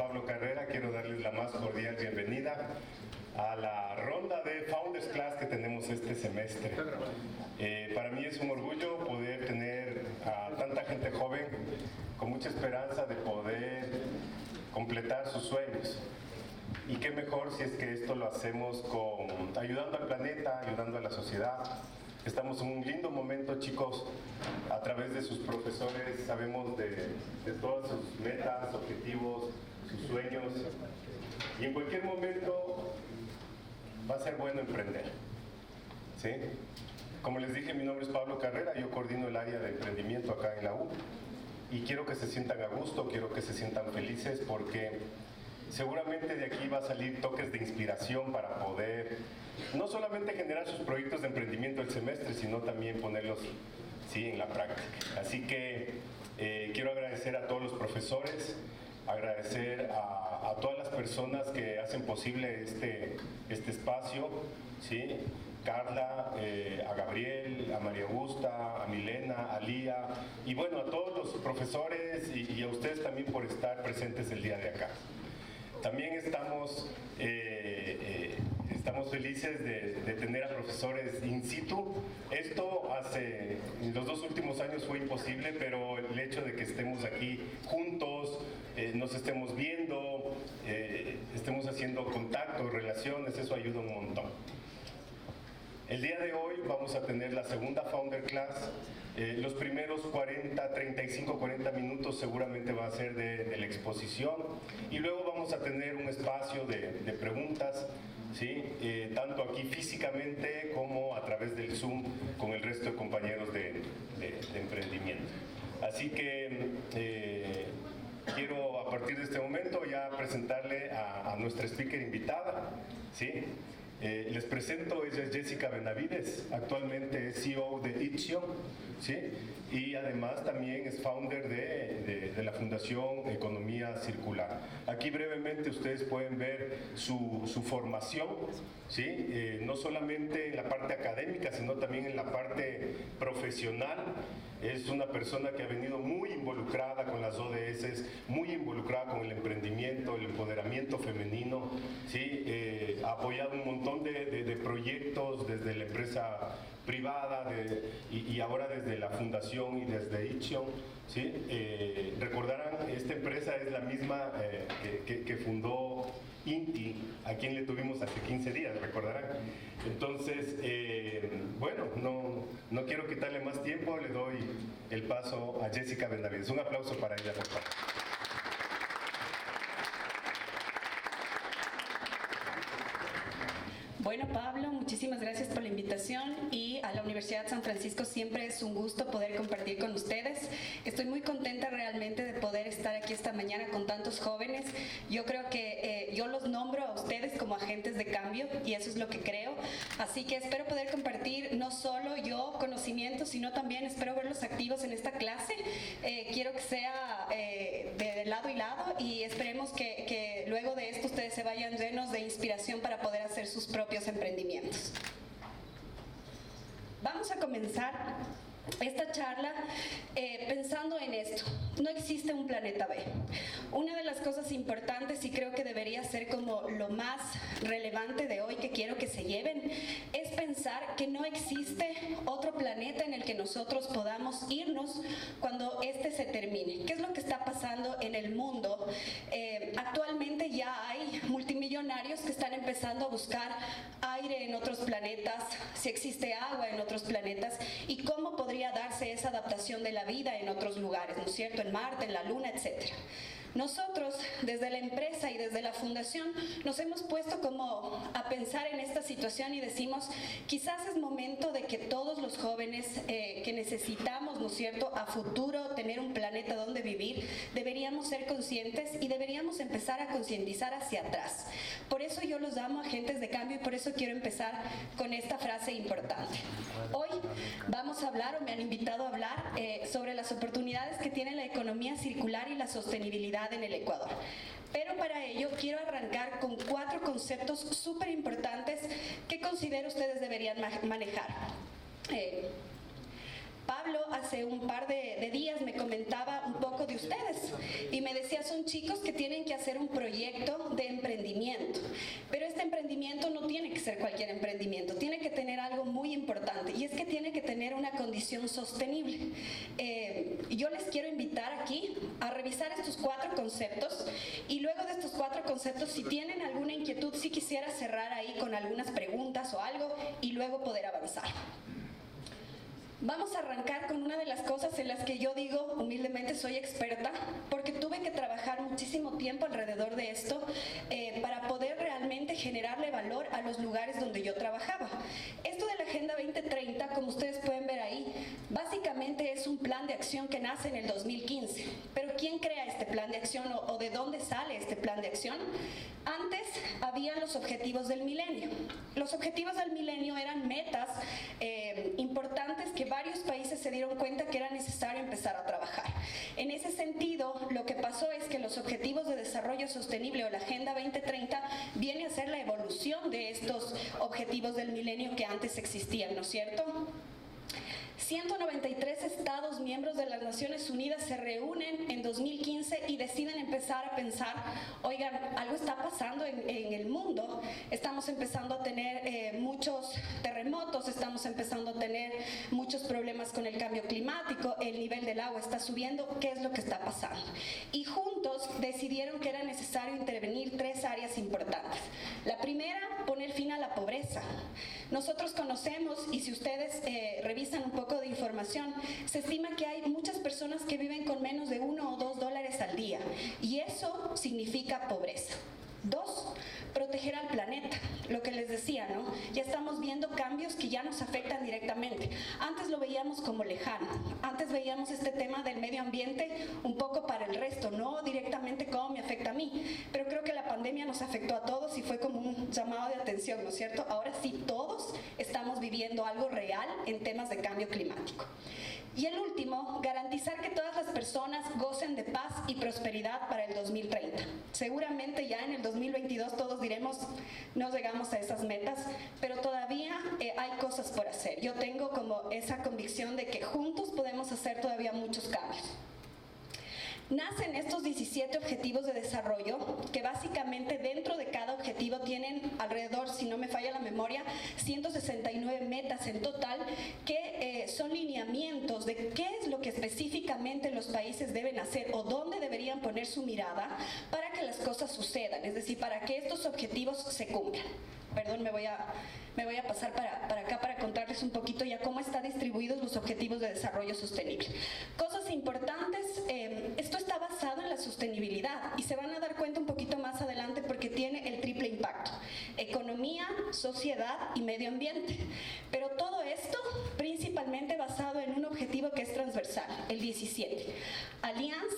Pablo Carrera. Quiero darles la más cordial bienvenida a la ronda de Founders Class que tenemos este semestre. Para mí es un orgullo poder tener a tanta gente joven con mucha esperanza de poder completar sus sueños. Y qué mejor si es que esto lo hacemos ayudando al planeta, ayudando a la sociedad. Estamos en un lindo momento, chicos. A través de sus profesores sabemos de todas sus metas, objetivos, sus sueños. Y en cualquier momento va a ser bueno emprender. ¿Sí? Como les dije, mi nombre es Pablo Carrera, yo coordino el área de emprendimiento acá en la U. Y quiero que se sientan a gusto, quiero que se sientan felices, porque seguramente de aquí va a salir toques de inspiración para poder no solamente generar sus proyectos de emprendimiento el semestre, sino también ponerlos en la práctica. Así que quiero agradecer a todos los profesores, agradecer a todas las personas que hacen posible este espacio, ¿sí? Carla, a Gabriel, a María Augusta, a Milena, a Lía, y bueno, a todos los profesores y a ustedes también por estar presentes el día de acá. También estamos felices de tener a profesores in situ. Esto en los 2 últimos años fue imposible, pero el hecho de que estemos aquí juntos, nos estemos viendo, estemos haciendo contacto, relaciones, eso ayuda un montón. El día de hoy vamos a tener la segunda Founder Class. Los primeros 35, 40 minutos seguramente va a ser de la exposición, y luego vamos a tener un espacio de preguntas, ¿sí? Tanto aquí físicamente como a través del Zoom con el resto de compañeros de emprendimiento. Así que quiero a partir de este momento ya presentarle a nuestra speaker invitada, ¿sí? Les presento, ella es Jessica Benavides, actualmente es CEO de Itzion, ¿sí? Y además también es founder de la Fundación Economía Circular. Aquí brevemente ustedes pueden ver su formación, ¿sí? No solamente en la parte académica, sino también en la parte profesional. Es una persona que ha venido muy involucrada con las ODS, muy involucrada con el emprendimiento, el empoderamiento femenino, ¿sí? Ha apoyado un montón de proyectos desde la empresa privada y ahora desde la fundación y desde Itzion, ¿sí? Recordarán, esta empresa es la misma que fundó Inti, a quien le tuvimos hace 15 días, recordarán. Entonces, bueno, no quiero quitarle más tiempo, le doy el paso a Jessica Benavides. Un aplauso para ella, por favor. Bueno, Pablo, muchísimas gracias por la invitación, y a la Universidad de San Francisco siempre es un gusto poder compartir con ustedes. Estoy muy contenta realmente de poder estar aquí esta mañana con tantos jóvenes. Yo creo que yo los nombro a ustedes como agentes de cambio, y eso es lo que creo. Así que espero poder compartir no solo yo conocimientos, sino también espero verlos activos en esta clase. Quiero que sea de lado y lado, y esperemos que luego de esto ustedes se vayan llenos de inspiración para poder hacer sus propios emprendimientos. Vamos a comenzar esta charla pensando en esto. No existe un planeta B. Una de las cosas importantes, y creo que debería ser como lo más relevante de hoy que quiero que se lleven, es pensar que no existe otro planeta en el que nosotros podamos irnos cuando este se termine. ¿Qué es lo que está pasando en el mundo? Actualmente ya hay multimillonarios que están empezando a buscar aire en otros planetas, si existe agua en otros planetas, y cómo podría darse esa adaptación de la vida en otros lugares, ¿no es cierto? En Marte, en la Luna, etcétera. Nosotros, desde la empresa y desde la fundación, nos hemos puesto como a pensar en esta situación y decimos, quizás es momento de que todos los jóvenes que necesitamos, ¿no es cierto?, a futuro tener un planeta donde vivir, deberíamos ser conscientes y deberíamos empezar a concientizar hacia atrás. Por eso yo los llamo agentes de cambio, y por eso quiero empezar con esta frase importante. Hoy vamos a hablar, o me han invitado a hablar, sobre las oportunidades que tiene la economía circular y la sostenibilidad en el Ecuador. Pero para ello quiero arrancar con 4 conceptos súper importantes que considero ustedes deberían manejar. Pablo Pablo hace un par de días me comentaba un poco de ustedes y me decía, son chicos que tienen que hacer un proyecto de emprendimiento, pero este emprendimiento no tiene que ser cualquier emprendimiento, tiene que tener algo muy importante y es que tiene que tener una condición sostenible. Yo les quiero invitar aquí a revisar estos 4 conceptos y luego de estos 4 conceptos, si tienen alguna inquietud, sí quisiera cerrar ahí con algunas preguntas o algo y luego poder avanzar. Vamos a arrancar con una de las cosas en las que yo digo humildemente soy experta, porque tuve que trabajar muchísimo tiempo alrededor de esto para poder realmente generarle valor a los lugares donde yo trabajaba. Esto de la Agenda 2030, como ustedes pueden ver ahí, básicamente es un plan de acción que nace en el 2015. Pero ¿quién crea este plan de acción o de dónde sale este plan de acción? Antes habían los objetivos del milenio. Los objetivos del milenio eran metas importantes que varios países se dieron cuenta que era necesario empezar a trabajar. En ese sentido, lo que pasó es que los Objetivos de Desarrollo Sostenible o la Agenda 2030 viene a ser la evolución de estos objetivos del milenio que antes existían, ¿no es cierto? 193 estados miembros de las Naciones Unidas se reúnen en 2015 y deciden empezar a pensar, oigan, algo está pasando en el mundo, estamos empezando a tener muchos terremotos, estamos empezando a tener muchos problemas con el cambio climático, el nivel del agua está subiendo, ¿qué es lo que está pasando? Y juntos decidieron que era necesario intervenir 3 áreas importantes. La primera, poner fin a la pobreza. Nosotros conocemos, y si ustedes revisan un poco de información, se estima que hay muchas personas que viven con menos de $1 o $2 al día, y eso significa pobreza. 2, proteger al planeta, lo que les decía, ¿no? Ya estamos viendo cambios que ya nos afectan directamente. Antes lo veíamos como lejano, antes veíamos este tema del medio ambiente un poco para el resto, no directamente cómo me afecta a mí, pero creo que la pandemia nos afectó a todos y fue como un llamado de atención, ¿no es cierto? Ahora sí, todos estamos viviendo algo real en temas de cambio climático. Y el último, garantizar que todas las personas gocen de paz y prosperidad para el 2030. Seguramente ya en el 2022 todos diremos, no llegamos a esas metas, pero todavía hay cosas por hacer. Yo tengo como esa convicción de que juntos podemos hacer todavía muchos cambios. Nacen estos 17 objetivos de desarrollo que básicamente dentro de cada objetivo tienen alrededor, si no me falla la memoria, 169 metas en total que son lineamientos de qué es lo que específicamente los países deben hacer o dónde deberían poner su mirada para que las cosas sucedan, es decir, para que estos objetivos se cumplan. Perdón, me voy a pasar para acá para contarles un poquito ya cómo están distribuidos los objetivos de desarrollo sostenible. Cosas importantes, esto está basado en la sostenibilidad y se van a dar cuenta un poquito más adelante porque tiene el triple impacto: economía, sociedad y medio ambiente. Pero todo esto principalmente basado en un objetivo que es transversal, el 17. Alianzas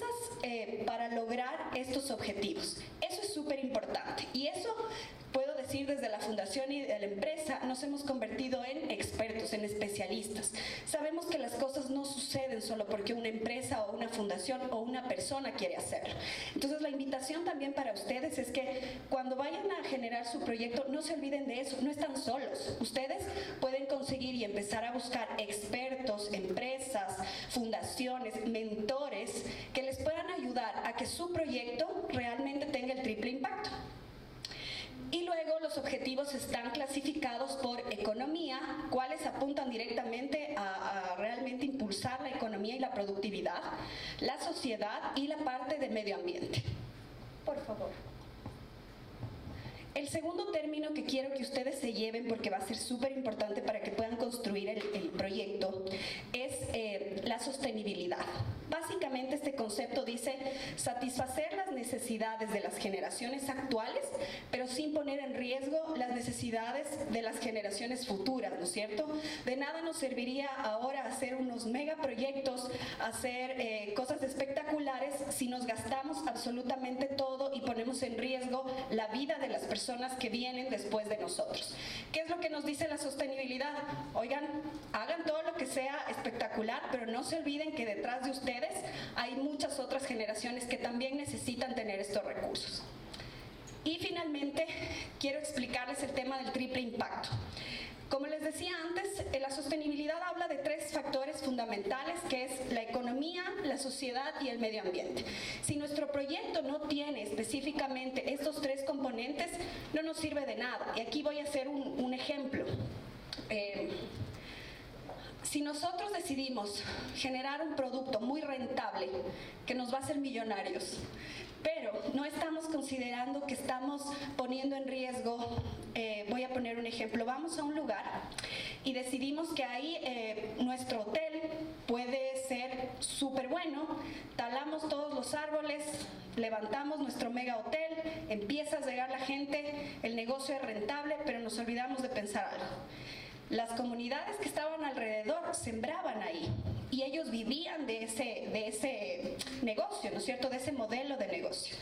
para lograr estos objetivos. Eso es súper importante y eso puedo decir desde la fundación y de la empresa nos hemos convertido en expertos, en especialistas. Sabemos que las cosas no suceden solo porque una empresa o una fundación o una persona quiere hacerlo. Entonces la invitación también para ustedes es que cuando vayan a generar su proyecto no se olviden de eso, no están solos. Ustedes pueden conseguir y empezar a buscar expertos, empresas, fundaciones, mentores que les puedan ayudar a que su proyecto realmente tenga el triple impacto. Y luego los objetivos están clasificados por economía, cuáles apuntan directamente a realmente impulsar la economía y la productividad, la sociedad y la parte de medio ambiente. Por favor. El segundo término que quiero que ustedes se lleven, porque va a ser súper importante para que puedan construir el proyecto, es la sostenibilidad. Básicamente este concepto dice satisfacer las necesidades de las generaciones actuales, pero sin poner en riesgo las necesidades de las generaciones futuras, ¿no es cierto? De nada nos serviría ahora hacer unos megaproyectos, hacer cosas espectaculares si nos gastamos absolutamente todo y ponemos en riesgo la vida de las personas que vienen después de nosotros. ¿Qué es lo que nos dice la sostenibilidad? Oigan, hagan todo lo que sea espectacular, pero no se olviden que detrás de ustedes hay muchas otras generaciones que también necesitan tener estos recursos. Y finalmente, quiero explicarles el tema del triple impacto. Como les decía antes, la sostenibilidad habla de tres factores fundamentales, que es la economía, la sociedad y el medio ambiente. Si nuestro proyecto no tiene específicamente estos tres componentes, no nos sirve de nada. Y aquí voy a hacer un ejemplo. Si nosotros decidimos generar un producto muy rentable que nos va a hacer millonarios, pero no estamos considerando que estamos poniendo en riesgo, voy a poner un ejemplo, vamos a un lugar y decidimos que ahí nuestro hotel puede ser súper bueno, talamos todos los árboles, levantamos nuestro mega hotel, empieza a llegar la gente, el negocio es rentable, pero nos olvidamos de pensar algo. Las comunidades que estaban alrededor sembraban ahí y ellos vivían de ese negocio, ¿no es cierto?, de ese modelo de negocio.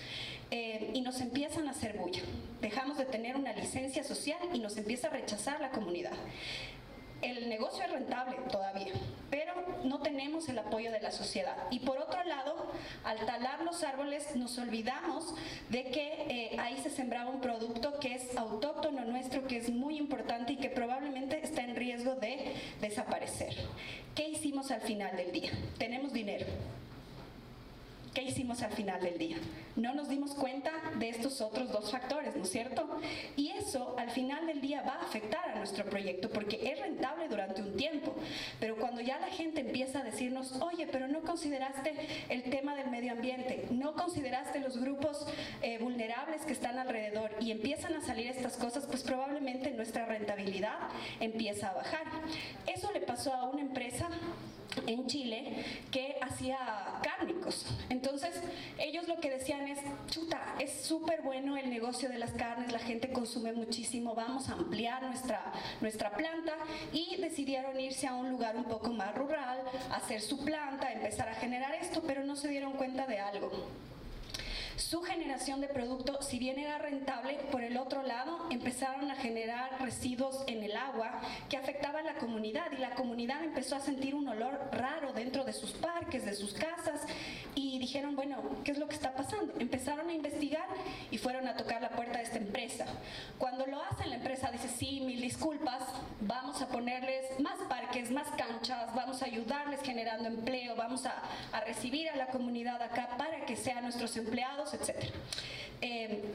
Y nos empiezan a hacer bulla. Dejamos de tener una licencia social y nos empieza a rechazar la comunidad. El negocio es rentable todavía, pero no tenemos el apoyo de la sociedad. Y por otro lado, al talar los árboles nos olvidamos de que ahí se sembraba un producto que es autóctono nuestro, que es muy importante y que probablemente está en riesgo de desaparecer. ¿Qué hicimos al final del día? Tenemos dinero. ¿Qué hicimos al final del día? No nos dimos cuenta de estos otros dos factores, ¿no es cierto? Y eso al final del día va a afectar a nuestro proyecto porque es rentable durante un tiempo, pero cuando ya la gente empieza a decirnos, oye, pero no consideraste el tema del medio ambiente, no consideraste los grupos vulnerables que están alrededor y empiezan a salir estas cosas, pues probablemente nuestra rentabilidad empieza a bajar. Eso le pasó a una empresa en Chile que hacía cárnicos. Entonces ellos lo que decían es, chuta, es súper bueno el negocio de las carnes, la gente consume muchísimo, vamos a ampliar nuestra planta, y decidieron irse a un lugar un poco más rural, hacer su planta, empezar a generar esto, pero no se dieron cuenta de algo. Su generación de producto, si bien era rentable, por el otro lado empezaron a generar residuos en el agua que afectaban a la comunidad, y la comunidad empezó a sentir un olor raro dentro de sus parques, de sus casas, y dijeron, bueno, ¿qué es lo que está pasando? Empezaron a investigar y fueron a tocar la puerta de esta empresa. Cuando lo hacen, la empresa dice, sí, mil disculpas, vamos a ponerles más parques, más canchas, vamos a ayudarles generando empleo, vamos a recibir a la comunidad acá para que sean nuestros empleados, etc.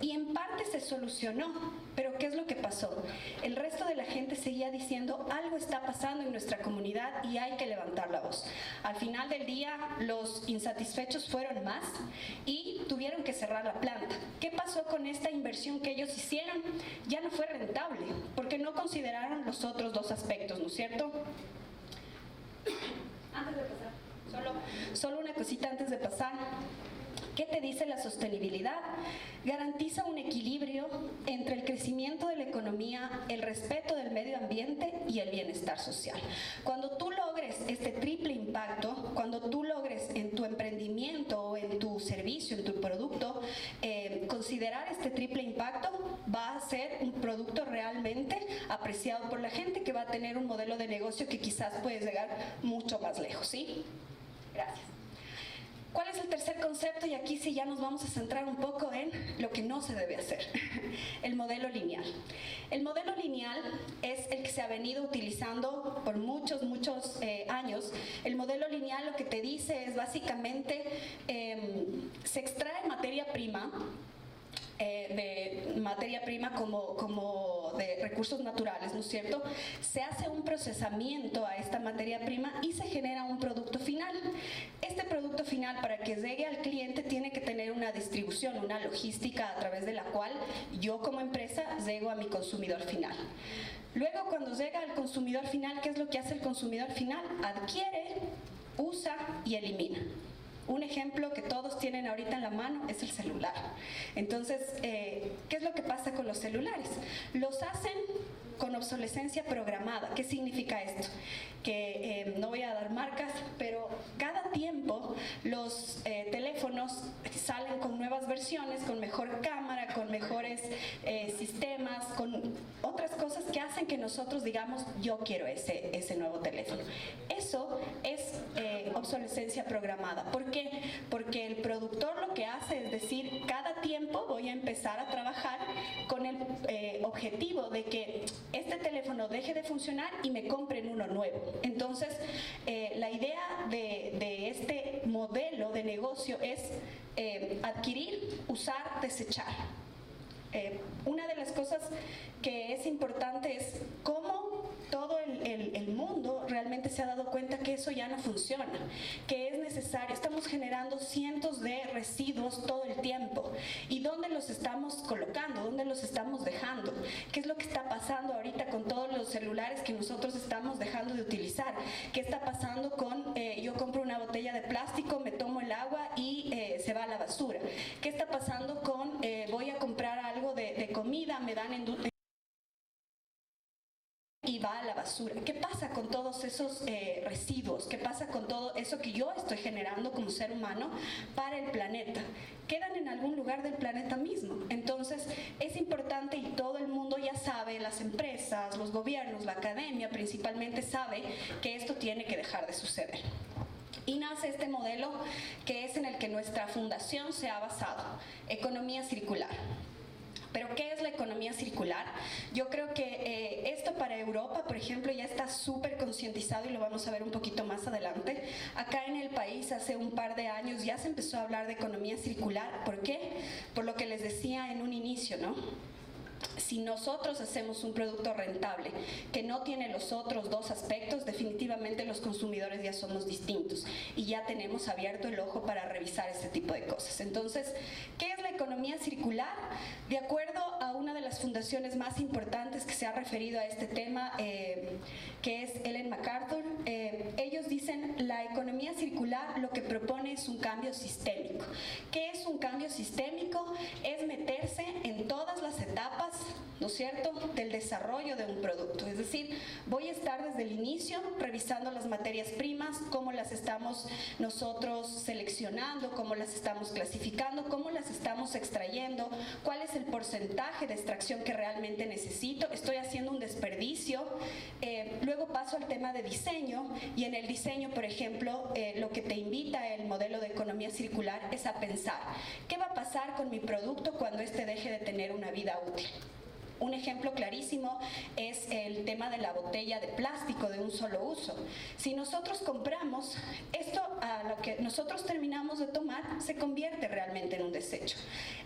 Y en parte se solucionó, pero ¿qué es lo que pasó? El resto de la gente seguía diciendo, algo está pasando en nuestra comunidad y hay que levantar la voz. Al final del día, los insatisfechos fueron más y tuvieron que cerrar la planta. ¿Qué pasó con esta inversión que ellos hicieron? Ya no fue rentable, porque no consideraron los otros dos aspectos, ¿no es cierto? Antes de pasar, solo una cosita antes de pasar. ¿Qué te dice la sostenibilidad? Garantiza un equilibrio entre el crecimiento de la economía, el respeto del medio ambiente y el bienestar social. Cuando tú logres este triple impacto, cuando tú logres en tu emprendimiento o en tu servicio, en tu producto, considerar este triple impacto, va a ser un producto realmente apreciado por la gente, que va a tener un modelo de negocio que quizás puede llegar mucho más lejos, ¿sí? Gracias. ¿Cuál es el tercer concepto? Y aquí sí ya nos vamos a centrar un poco en lo que no se debe hacer. El modelo lineal. El modelo lineal es el que se ha venido utilizando por muchos años. El modelo lineal lo que te dice es básicamente, se extrae materia prima, como de recursos naturales, ¿no es cierto? Se hace un procesamiento a esta materia prima y se genera un producto final. Este producto final, para que llegue al cliente, tiene que tener una distribución, una logística a través de la cual yo como empresa llego a mi consumidor final. Luego, cuando llega al consumidor final, ¿qué es lo que hace el consumidor final? Adquiere, usa y elimina. Un ejemplo que todos tienen ahorita en la mano es el celular. Entonces, ¿qué es lo que pasa con los celulares? Los hacen con obsolescencia programada. ¿Qué significa esto? Que no voy a dar marcas, pero cada tiempo los teléfonos salen con nuevas versiones, con mejor cámara, con mejores sistemas, con otras cosas que hacen que nosotros digamos, yo quiero ese nuevo teléfono. Eso es obsolescencia obsolescencia programada. ¿Por qué? Porque el productor lo que hace es decir, cada tiempo voy a empezar a trabajar con el objetivo de que este teléfono deje de funcionar y me compren uno nuevo. Entonces, la idea de este modelo de negocio es adquirir, usar, desechar. Una de las cosas que es importante es cómo todo el mundo realmente se ha dado cuenta que eso ya no funciona, que es necesario. Estamos generando cientos de residuos todo el tiempo. ¿Y dónde los estamos colocando? ¿Dónde los estamos dejando? ¿Qué es lo que está pasando ahorita con todos los celulares que nosotros estamos dejando de utilizar? ¿Qué está pasando con yo compro una botella de plástico, me tomo el agua y se va a la basura? ¿Qué está pasando con voy a comprar algo de comida, me dan y va a la basura? ¿Qué pasa con todos esos residuos? ¿Qué pasa con todo eso que yo estoy generando como ser humano para el planeta? Quedan en algún lugar del planeta mismo. Entonces es importante, y todo el mundo ya sabe, las empresas, los gobiernos, la academia principalmente sabe que esto tiene que dejar de suceder. Y nace este modelo que es en el que nuestra fundación se ha basado, economía circular. ¿Pero qué es la economía circular? Yo creo que esto para Europa, por ejemplo, ya está súper concientizado y lo vamos a ver un poquito más adelante. Acá en el país hace un par de años ya se empezó a hablar de economía circular. ¿Por qué? Por lo que les decía en un inicio, ¿no? Si nosotros hacemos un producto rentable que no tiene los otros dos aspectos, definitivamente los consumidores ya somos distintos y ya tenemos abierto el ojo para revisar este tipo de cosas. Entonces, ¿qué es la economía circular? De acuerdo a una de las fundaciones más importantes que se ha referido a este tema, que es Ellen MacArthur, ellos dicen la economía circular lo que propone es un cambio sistémico. ¿Qué es un cambio sistémico? Es meterse en todas las etapas, ¿no es cierto?, del desarrollo de un producto. Es decir, voy a estar desde el inicio revisando las materias primas, cómo las estamos nosotros seleccionando, cómo las estamos clasificando, cómo las estamos extrayendo, cuál es el porcentaje de extracción que realmente necesito, estoy haciendo un desperdicio. Luego paso al tema de diseño, y en el diseño, por ejemplo, lo que te invita el modelo de economía circular es a pensar, ¿qué va a pasar con mi producto cuando este deje de tener una vida útil? Un ejemplo clarísimo es el tema de la botella de plástico de un solo uso. Si nosotros compramos, esto a lo que nosotros terminamos de tomar se convierte realmente en un desecho.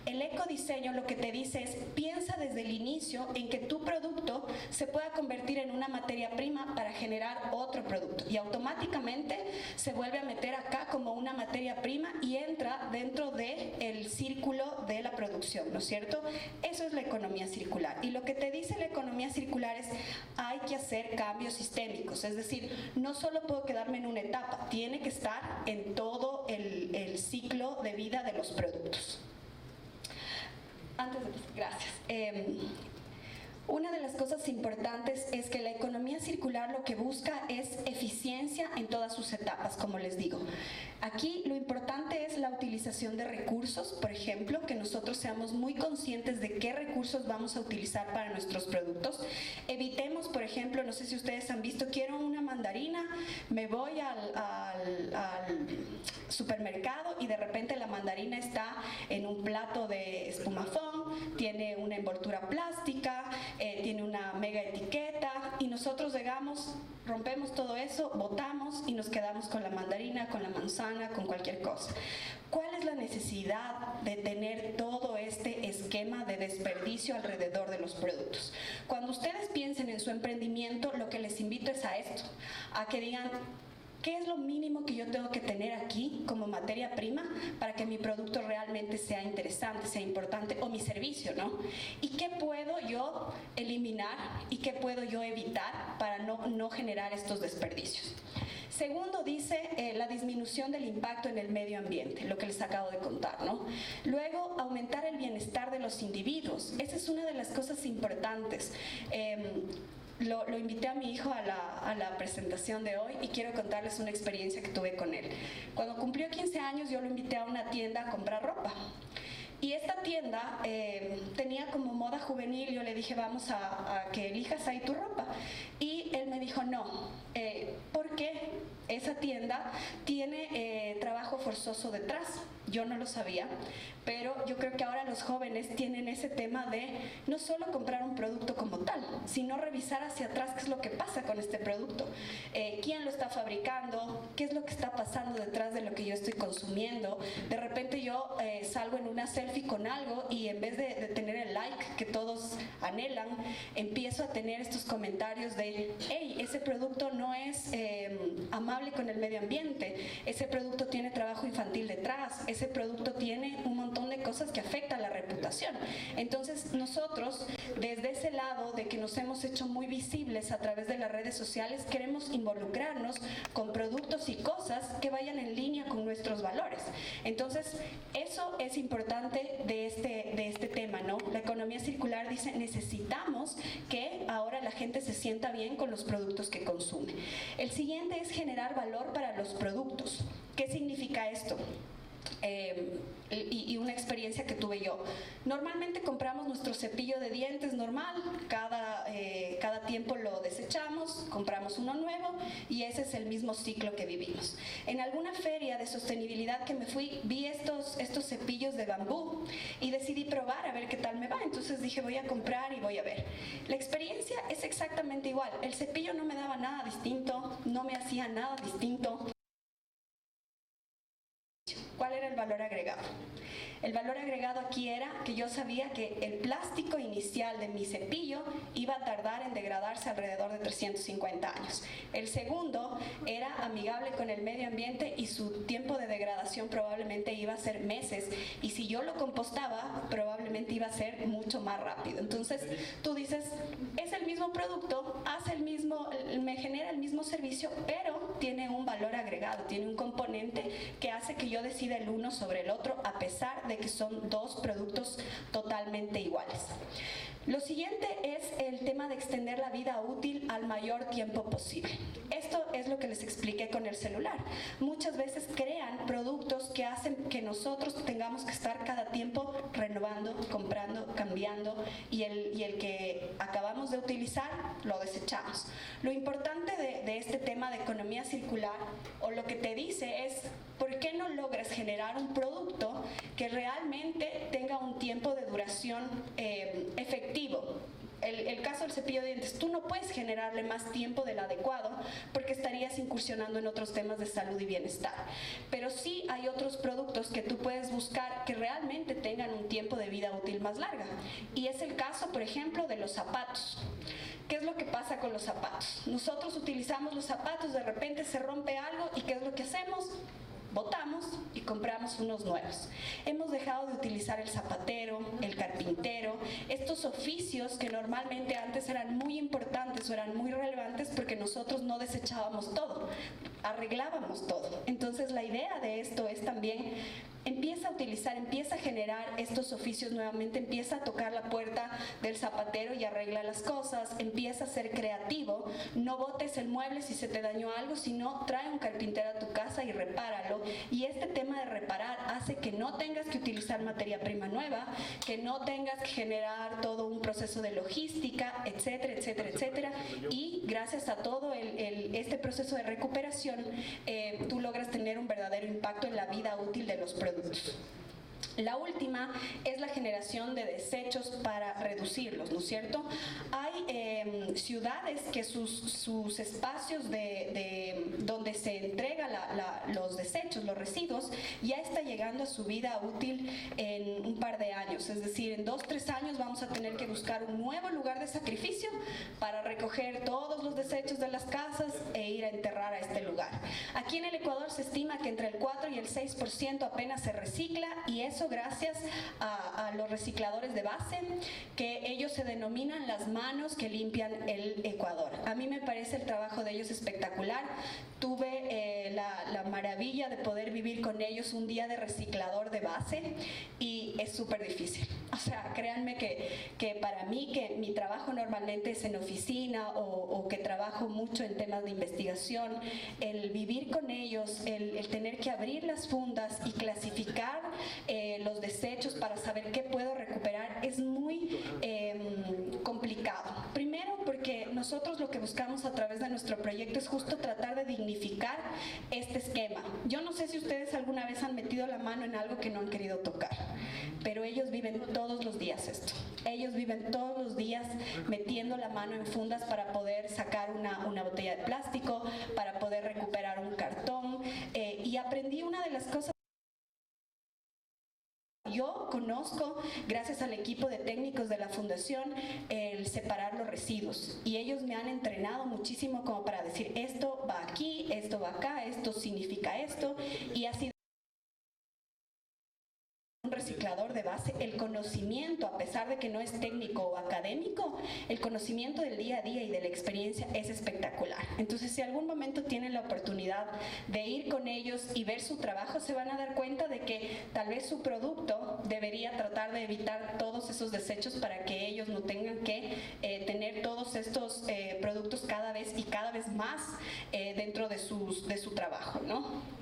El ecodiseño lo que te dice es, piensa desde el inicio en que tu producto se pueda convertir en una materia prima para generar otro producto, y automáticamente se vuelve a meter acá como una materia prima y entra dentro del círculo de la producción, ¿no es cierto? Eso es la economía circular. Y lo que te dice la economía circular es, hay que hacer cambios sistémicos, es decir, no solo puedo quedarme en una etapa, tiene que estar en todo el ciclo de vida de los productos. Gracias. Una de las cosas importantes es que la economía circular lo que busca es eficiencia en todas sus etapas, como les digo. Aquí lo importante es la utilización de recursos, por ejemplo, que nosotros seamos muy conscientes de qué recursos vamos a utilizar para nuestros productos. Evitemos, por ejemplo, no sé si ustedes han visto, quiero una mandarina, me voy al supermercado y de repente la mandarina está en un plato de espumafón, tiene una envoltura plástica, tiene una mega etiqueta, y nosotros llegamos, rompemos todo eso, botamos y nos quedamos con la mandarina, con la manzana, con cualquier cosa. ¿Cuál es la necesidad de tener todo este esquema de desperdicio alrededor de los productos? Cuando ustedes piensen en su emprendimiento, lo que les invito es a esto, a que digan, ¿qué es lo mínimo que yo tengo que tener aquí como materia prima para que mi producto realmente sea interesante, sea importante, o mi servicio, ¿no? ¿Y qué puedo yo eliminar y qué puedo yo evitar para no generar estos desperdicios? Segundo, dice la disminución del impacto en el medio ambiente, lo que les acabo de contar, ¿no? Luego, aumentar el bienestar de los individuos. Esa es una de las cosas importantes. Lo invité a mi hijo a la presentación de hoy y quiero contarles una experiencia que tuve con él. Cuando cumplió 15 años yo lo invité a una tienda a comprar ropa. Y esta tienda tenía como moda juvenil. Yo le dije, vamos a que elijas ahí tu ropa. Y él me dijo, no, porque esa tienda tiene trabajo forzoso detrás. Yo no lo sabía, pero yo creo que ahora los jóvenes tienen ese tema de no solo comprar un producto como tal, sino revisar hacia atrás qué es lo que pasa con este producto, quién lo está fabricando, qué es lo que está pasando detrás de lo que yo estoy consumiendo. De repente yo salgo en una selfie con algo y en vez de tener el like que todos anhelan, empiezo a tener estos comentarios de, hey, ese producto no es amable con el medio ambiente, ese producto tiene trabajo infantil detrás, ese producto tiene un montón de cosas que afectan la reputación. Entonces nosotros, desde ese lado de que nos hemos hecho muy visibles a través de las redes sociales, queremos involucrarnos con productos y cosas que vayan en línea con nuestros valores. Entonces eso es importante de este tema, ¿no? La economía circular dice, necesitamos que ahora la gente se sienta bien con los productos que consume. El siguiente es generar valor para los productos. ¿Qué significa esto? Y una experiencia que tuve yo. Normalmente compramos nuestro cepillo de dientes normal, cada tiempo lo desechamos, compramos uno nuevo y ese es el mismo ciclo que vivimos. En alguna feria de sostenibilidad que me fui, vi estos cepillos de bambú y decidí probar a ver qué tal me va. Entonces dije, voy a comprar y voy a ver. La experiencia es exactamente igual. El cepillo no me daba nada distinto, no me hacía nada distinto. ¿Cuál era el valor agregado? El valor agregado aquí era que yo sabía que el plástico inicial de mi cepillo iba a tardar en degradarse alrededor de 350 años. El segundo era amigable con el medio ambiente y su tiempo de degradación probablemente iba a ser meses. Y si yo lo compostaba, probablemente iba a ser mucho más rápido. Entonces tú dices, es el mismo producto, me genera el mismo servicio, pero tiene un valor agregado, tiene un componente que hace que yo decida el uno sobre el otro, a pesar de que son dos productos totalmente iguales. Lo siguiente es el tema de extender la vida útil al mayor tiempo posible. Esto es lo que les expliqué con el celular. Muchas veces crean productos que hacen que nosotros tengamos que estar cada tiempo renovando, comprando, cambiando y el que acabamos de utilizar lo desechamos. Lo importante de este tema de economía circular, o lo que te dice es, ¿por qué no logras generar un producto que realmente tenga un tiempo de duración efectivo? El caso del cepillo de dientes, tú no puedes generarle más tiempo del adecuado porque estarías incursionando en otros temas de salud y bienestar. Pero sí hay otros productos que tú puedes buscar que realmente tengan un tiempo de vida útil más larga. Y es el caso, por ejemplo, de los zapatos. ¿Qué es lo que pasa con los zapatos? Nosotros utilizamos los zapatos, de repente se rompe algo y ¿qué es lo que hacemos? Botamos y compramos unos nuevos. Hemos dejado de utilizar el zapatero, el carpintero, estos oficios que normalmente antes eran muy importantes o eran muy relevantes porque nosotros no desechábamos todo, arreglábamos todo. Entonces la idea de esto es también empieza a utilizar, empieza a generar estos oficios nuevamente, empieza a tocar la puerta del zapatero y arregla las cosas, empieza a ser creativo, no botes el mueble si se te dañó algo, sino trae un carpintero a tu casa y repáralo. Y este tema de reparar hace que no tengas que utilizar materia prima nueva, que no tengas que generar todo un proceso de logística, etcétera, etcétera, etcétera. Y gracias a todo este proceso de recuperación, tú logras tener un verdadero impacto en la vida útil de los productos. La última es la generación de desechos para reducirlos, ¿no es cierto? Hay ciudades que sus espacios donde se entregan los desechos, los residuos, ya está llegando a su vida útil en un par de años. Es decir, en 2-3 años vamos a tener que buscar un nuevo lugar de sacrificio para recoger todos los desechos de las casas e ir a enterrar a este lugar. Aquí en el Ecuador se estima que entre el 4 y el 6% apenas se recicla, y eso gracias a los recicladores de base, que ellos se denominan las manos que limpian el Ecuador. A mí me parece el trabajo de ellos espectacular. Tuve la maravilla de poder vivir con ellos un día de reciclador de base y es súper difícil. O sea, créanme que para mí, que mi trabajo normalmente es en oficina o que trabajo mucho en temas de investigación, el vivir con ellos, el tener que abrir las fundas y clasificar los desechos, para saber qué puedo recuperar, es muy complicado. Primero, porque nosotros lo que buscamos a través de nuestro proyecto es justo tratar de dignificar este esquema. Yo no sé si ustedes alguna vez han metido la mano en algo que no han querido tocar, pero ellos viven todos los días esto. Ellos viven todos los días metiendo la mano en fundas para poder sacar una botella de plástico, para poder recuperar un cartón, y aprendí una de las cosas yo conozco, gracias al equipo de técnicos de la fundación, el separar los residuos, y ellos me han entrenado muchísimo como para decir esto va aquí, esto va acá, esto significa esto, y así un reciclador de base, el conocimiento, a pesar de que no es técnico o académico, el conocimiento del día a día y de la experiencia es espectacular. Entonces, si algún momento tienen la oportunidad de ir con ellos y ver su trabajo, se van a dar cuenta de que tal vez su producto debería tratar de evitar todos esos desechos para que ellos no tengan que tener todos estos productos cada vez más dentro de su trabajo, ¿no?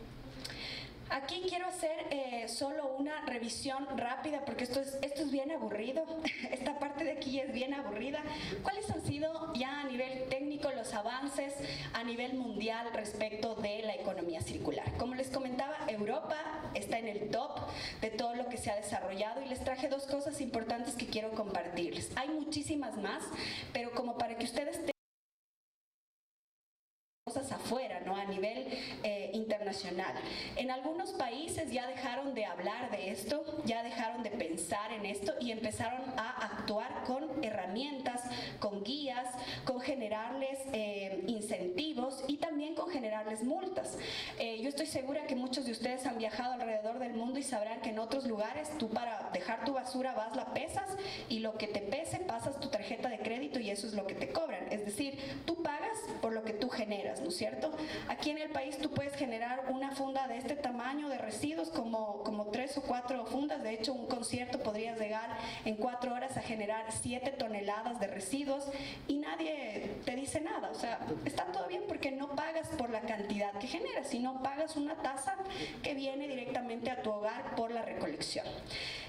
Aquí quiero hacer solo una revisión rápida porque esto es bien aburrido. Esta parte de aquí es bien aburrida. ¿Cuáles han sido ya a nivel técnico los avances a nivel mundial respecto de la economía circular? Como les comentaba, Europa está en el top de todo lo que se ha desarrollado y les traje dos cosas importantes que quiero compartirles. Hay muchísimas más, pero como para que ustedes tengan cosas afuera, ¿no? A nivel internacional. En algunos países ya dejaron de hablar de esto, ya dejaron de pensar en esto y empezaron a actuar con herramientas, con guías, con generarles incentivos y también con generarles multas. Yo estoy segura que muchos de ustedes han viajado alrededor del mundo y sabrán que en otros lugares tú para dejar tu basura vas, la pesas y lo que te pese pasas tu tarjeta de crédito y eso es lo que te cobran. Es decir, tú pagas por lo que tú generas, ¿no es cierto? Aquí en el país tú puedes generar una funda de este tamaño de residuos como 3 o 4 fundas. De hecho, un concierto podrías llegar en 4 horas a generar 7 toneladas de residuos y nadie te dice nada. O sea, está todo bien porque no pagas por la cantidad que generas, sino pagas una tasa que viene directamente a tu hogar por la recolección.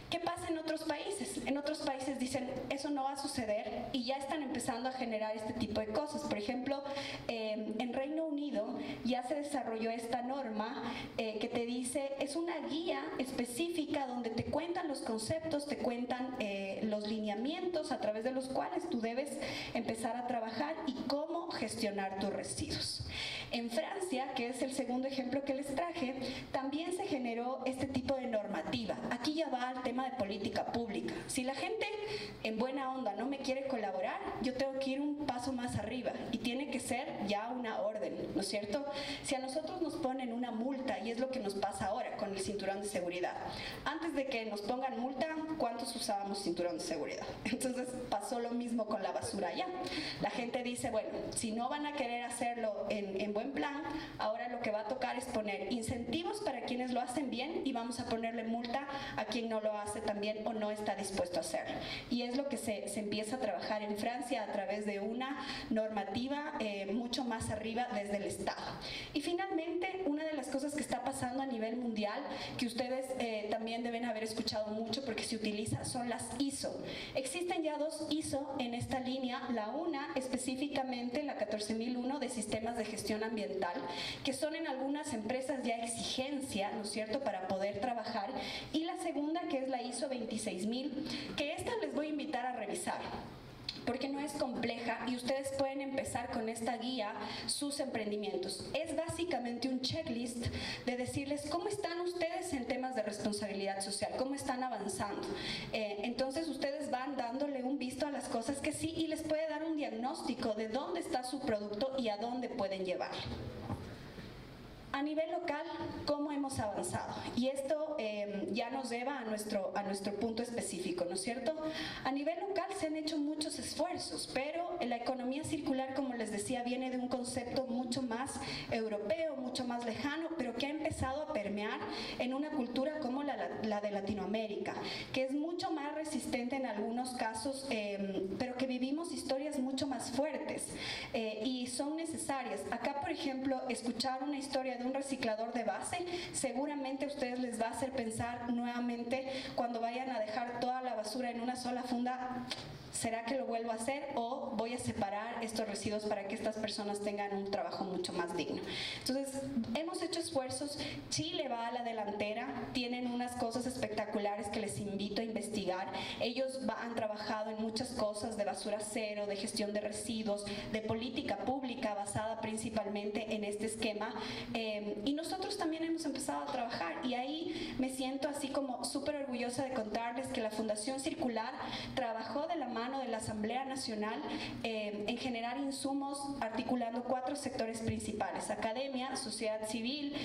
¿Qué pasa en otros países? En otros países dicen, eso no va a suceder y ya están empezando a generar este tipo de cosas. Por ejemplo, en Reino Unido ya se desarrolló esta norma que te dice, es una guía específica donde te cuentan los conceptos, te cuentan los lineamientos a través de los cuales tú debes empezar a trabajar y cómo gestionar tus residuos. En Francia, que es el segundo ejemplo que les traje, también se generó este tipo de normativa. Aquí ya va al tema de política pública. Si la gente en buena onda no me quiere colaborar, yo tengo que ir un paso más arriba y tiene que ser ya una orden, ¿no es cierto? Si a nosotros nos ponen una multa, y es lo que nos pasa ahora con el cinturón de seguridad, antes de que nos pongan multa, ¿cuántos usábamos cinturón de seguridad? Entonces pasó lo mismo con la basura ya. La gente dice, bueno, si no van a querer hacerlo en buen plan, ahora lo que va a tocar es poner incentivos para quienes lo hacen bien y vamos a ponerle multa a quien no lo hace también o no está dispuesto a hacerlo. Y es lo que se empieza a trabajar en Francia a través de una normativa mucho más arriba desde el Estado. Y finalmente, una de las cosas que está pasando a nivel mundial, que ustedes también deben haber escuchado mucho porque se utiliza, son las ISO. Existen ya 2 ISO en esta línea, la una específicamente la 14001 de sistemas de gestión ambiental, que son en algunas empresas ya exigencia, ¿no es cierto?, para poder trabajar, y la segunda que es la ISO 26000, que esta les voy a invitar a revisar porque no es compleja y ustedes pueden empezar con esta guía sus emprendimientos. Es básicamente un checklist de decirles cómo están ustedes en temas de responsabilidad social, cómo están avanzando. Entonces ustedes van dándole un visto a las cosas que sí y les puede dar un diagnóstico de dónde está su producto y a dónde pueden llevarlo. A nivel local, ¿cómo hemos avanzado? Y esto ya nos lleva a nuestro punto específico, ¿no es cierto? A nivel local se han hecho muchos esfuerzos, pero la economía circular, como les decía, viene de un concepto mucho más europeo, mucho más lejano, pero que ha empezado a permear en una cultura como la de Latinoamérica, que es mucho más resistente en algunos casos, pero que vivimos historias mucho más fuertes y son son necesarias. Acá, por ejemplo, escuchar una historia de un reciclador de base seguramente a ustedes les va a hacer pensar nuevamente cuando vayan a dejar toda la basura en una sola funda. ¿Será que lo vuelvo a hacer o voy a separar estos residuos para que estas personas tengan un trabajo mucho más digno? Entonces, hemos hecho esfuerzos. Chile va a la delantera, tienen unas cosas espectaculares que les invito a investigar. Ellos han trabajado en muchas cosas de basura cero, de gestión de residuos, de política pública basada principalmente en este esquema. Y nosotros también hemos empezado a trabajar y ahí me siento así como súper orgullosa de contarles que la Fundación Circular trabajó de la mano de la Asamblea Nacional en generar insumos articulando 4 sectores principales: academia, sociedad civil,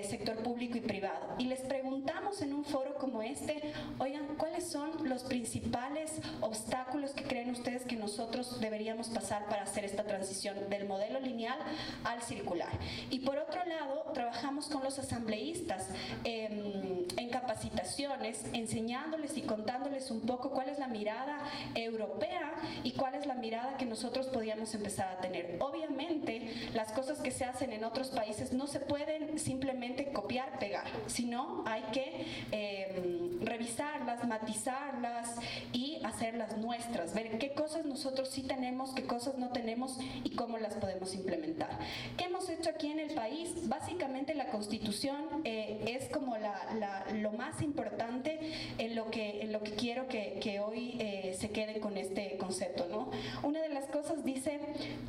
sector público y privado. Y les preguntamos en un foro como este, oigan, ¿cuáles son los principales obstáculos que creen ustedes que nosotros deberíamos pasar para hacer esta transición del modelo lineal al circular? Y por otro lado, trabajamos con los asambleístas en capacitaciones, enseñándoles y contándoles un poco cuál es la mirada europea y cuál es la mirada que nosotros podíamos empezar a tener. Obviamente, las cosas que se hacen en otros países no se pueden simplemente copiar, pegar, sino hay que revisarlas, matizarlas y hacerlas nuestras, ver qué cosas nosotros sí tenemos, qué cosas no tenemos y cómo las podemos implementar. ¿Qué hemos hecho aquí en el país? Básicamente la Constitución es como lo más importante en lo que quiero que hoy se queden con este concepto, ¿no? Una de las cosas dice: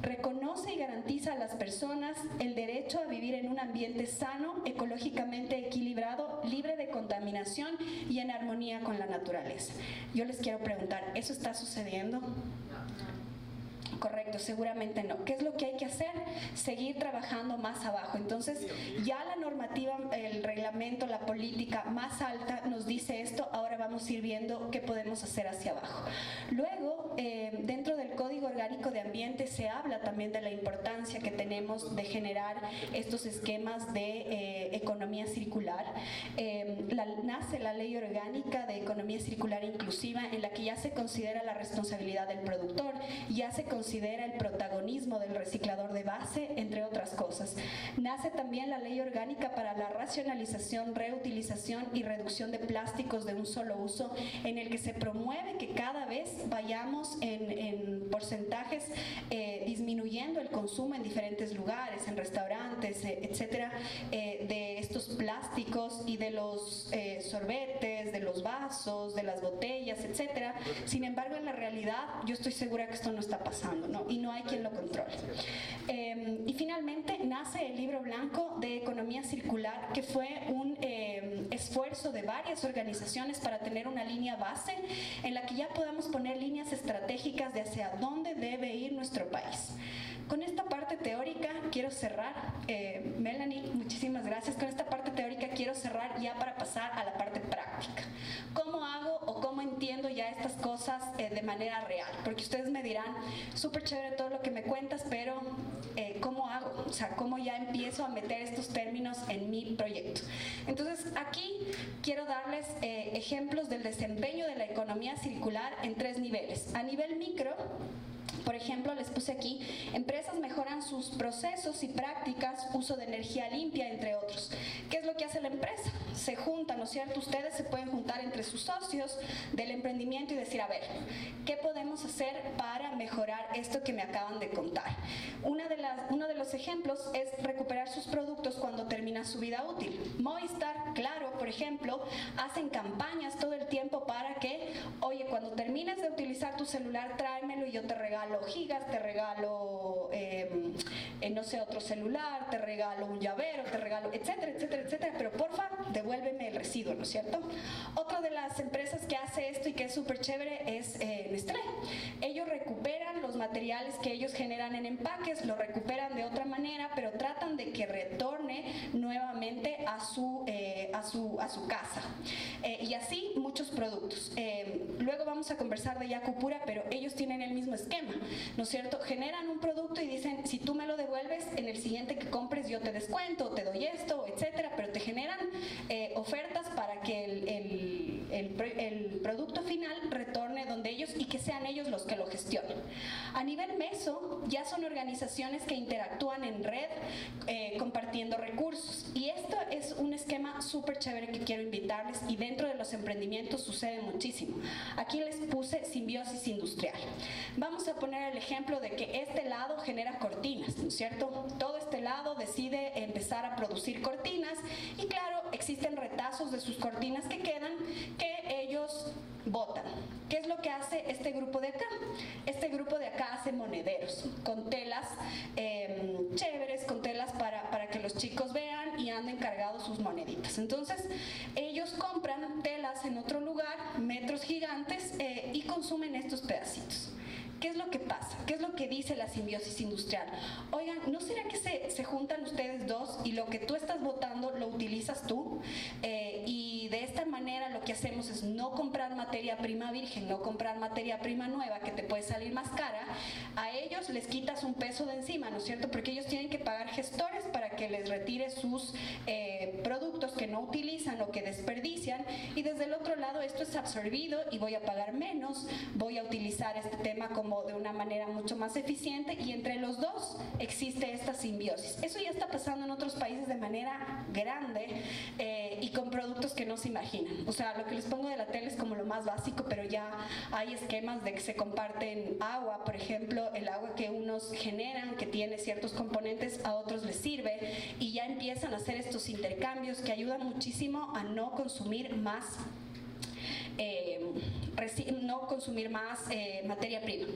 reconoce y garantiza a las personas el derecho a vivir en un ambiente sano, ecológicamente equilibrado, libre de contaminación y en armonía con la naturaleza. Yo les quiero preguntar, ¿eso está sucediendo? Correcto, seguramente no. ¿Qué es lo que hay que hacer? Seguir trabajando más abajo. Entonces, ya la normativa, el reglamento, la política más alta nos dice esto, ahora vamos a ir viendo qué podemos hacer hacia abajo. Luego, dentro del Código Orgánico de Ambiente se habla también de la importancia que tenemos de generar estos esquemas de economía circular. Nace la Ley Orgánica de Economía Circular Inclusiva, en la que ya se considera la responsabilidad del productor, ya se considera el protagonismo del reciclador de base, entre otras cosas. Nace también la Ley Orgánica para la Racionalización, Reutilización y Reducción de Plásticos de un solo uso, en el que se promueve que cada vez vayamos en porcentajes disminuyendo el consumo en diferentes lugares, en restaurantes, etcétera, de estos plásticos y de los sorbetes, de los vasos, de las botellas, etcétera. Sin embargo, en la realidad, yo estoy segura que esto no está pasando, ¿no? Y no hay quien lo controle. Y finalmente nace el Libro Blanco de Economía Circular, que fue un esfuerzo de varias organizaciones para tener una línea base en la que ya podamos poner líneas estratégicas de hacia dónde debe ir nuestro país. Con esta parte teórica quiero cerrar. Melanie, muchísimas gracias. Con esta parte teórica quiero cerrar ya para pasar a la parte práctica. ¿Cómo hago o cómo entiendo ya estas cosas de manera real? Porque ustedes me dirán, súper chévere todo lo que me cuentas, pero ¿cómo hago? O sea, ¿cómo ya empiezo a meter estos términos en mi proyecto? Entonces, aquí quiero darles ejemplos del desempeño de la economía circular en 3 niveles. A nivel micro, por ejemplo, les puse aquí, empresas mejoran sus procesos y prácticas, uso de energía limpia, entre otros. ¿Qué es lo que hace la empresa? Se juntan, ¿no es cierto? Ustedes se pueden juntar entre sus socios del emprendimiento y decir, a ver, ¿qué podemos hacer para mejorar esto que me acaban de contar? Uno de los ejemplos es recuperar sus productos cuando termina su vida útil. Movistar, Claro, por ejemplo, hacen campañas todo el tiempo para que, oye, cuando termines de utilizar tu celular, tráemelo y yo te regalo gigas, te regalo, no sé, otro celular, te regalo un llavero, te regalo, etcétera, etcétera, etcétera, pero porfa, devuélveme el residuo, ¿no es cierto? Otra de las empresas que hace esto y que es súper chévere es Nestlé. Ellos recuperan los materiales que ellos generan en empaques, lo recuperan de otra manera, pero tratan de que retorne nuevamente a su casa. Y así muchos productos. Luego vamos a conversar de Yaku Pura, pero ellos tienen el mismo esquema, ¿no es cierto? Generan un producto y dicen, si tú me lo devuelves, en el siguiente que compres yo te descuento, te doy esto, etcétera, pero te generan ofertas para que el producto final retorne donde ellos y que sean ellos los que lo gestionen. A nivel meso, ya son organizaciones que interactúan en red, compartiendo recursos. Y esto es un esquema súper chévere que quiero invitarles, y dentro de los emprendimientos sucede muchísimo. Aquí les puse simbiosis industrial. Vamos a poner el ejemplo de que este lado genera cortinas, ¿no es cierto? Todo este lado decide empezar a producir cortinas y claro, existen retazos de sus cortinas que quedan, que ellos botan. ¿Qué es lo que hace este grupo de acá? Este grupo de acá hace monederos con telas chéveres, con telas para que los chicos vean y anden cargados sus moneditas. Entonces ellos compran telas en otro lugar, metros gigantes, y consumen estos pedacitos. ¿Qué es lo que pasa? ¿Qué es lo que dice la simbiosis industrial? Oigan, ¿no será que se juntan ustedes dos y lo que tú estás botando lo utilizas tú? Y de esta manera lo que hacemos es no comprar materia prima virgen, no comprar materia prima nueva que te puede salir más cara. A ellos les quitas un peso de encima, ¿no es cierto? Porque ellos tienen que pagar gestores para que les retire sus productos que no utilizan o que desperdician, y desde el otro lado esto es absorbido y voy a pagar menos, voy a utilizar este tema como de una manera mucho más eficiente, y entre los dos existe esta simbiosis. Eso ya está pasando en otros países de manera grande, y con productos que no se imaginan. O sea, lo que les pongo de la tele es como lo más básico, pero ya hay esquemas de que se comparten agua, por ejemplo, el agua que unos generan, que tiene ciertos componentes, a otros les sirve, y ya empiezan a hacer estos intercambios que ayudan muchísimo a no consumir más materia prima.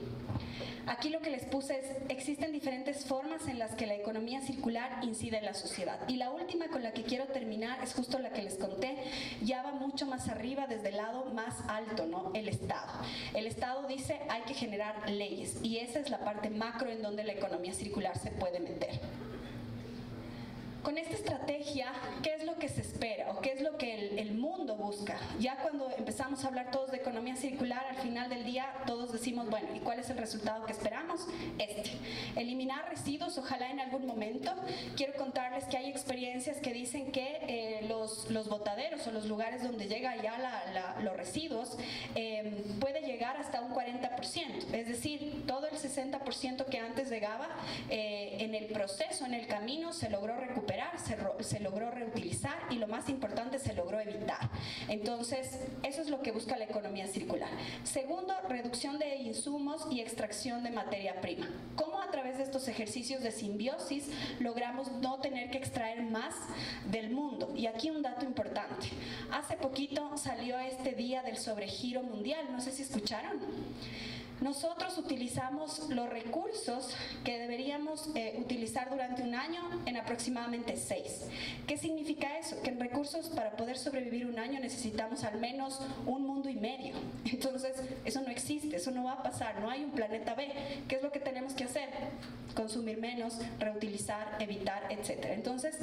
Aquí lo que les puse es, existen diferentes formas en las que la economía circular incide en la sociedad. Y la última con la que quiero terminar es justo la que les conté, ya va mucho más arriba, desde el lado más alto, ¿no? El Estado. El Estado dice hay que generar leyes, y esa es la parte macro en donde la economía circular se puede meter. Con esta estrategia, ¿qué es lo que se espera o qué es lo que el mundo busca? Ya cuando empezamos a hablar todos de economía circular, al final del día todos decimos, bueno, ¿y cuál es el resultado que esperamos? Eliminar residuos, ojalá en algún momento. Quiero contarles que hay experiencias que dicen que los botaderos o los lugares donde llega ya los residuos puede llegar hasta un 40%, es decir, todo el 60% que antes llegaba en el proceso, en el camino, se logró recuperar, se logró reutilizar, y lo más importante, se logró evitar. Entonces, eso es lo que busca la economía circular. Segundo, reducción de insumos y extracción de materia prima. ¿Cómo a través de estos ejercicios de simbiosis logramos no tener que extraer más del mundo? Y aquí un dato importante. Hace poquito salió este día del sobregiro mundial, no sé si escucharon. Nosotros utilizamos los recursos que deberíamos utilizar durante un año en aproximadamente 6. ¿Qué significa eso? Que en recursos, para poder sobrevivir un año, necesitamos al menos un mundo y medio. Entonces, eso no existe, eso no va a pasar, no hay un planeta B. ¿Qué es lo que tenemos que hacer? Consumir menos, reutilizar, evitar, etc. Entonces,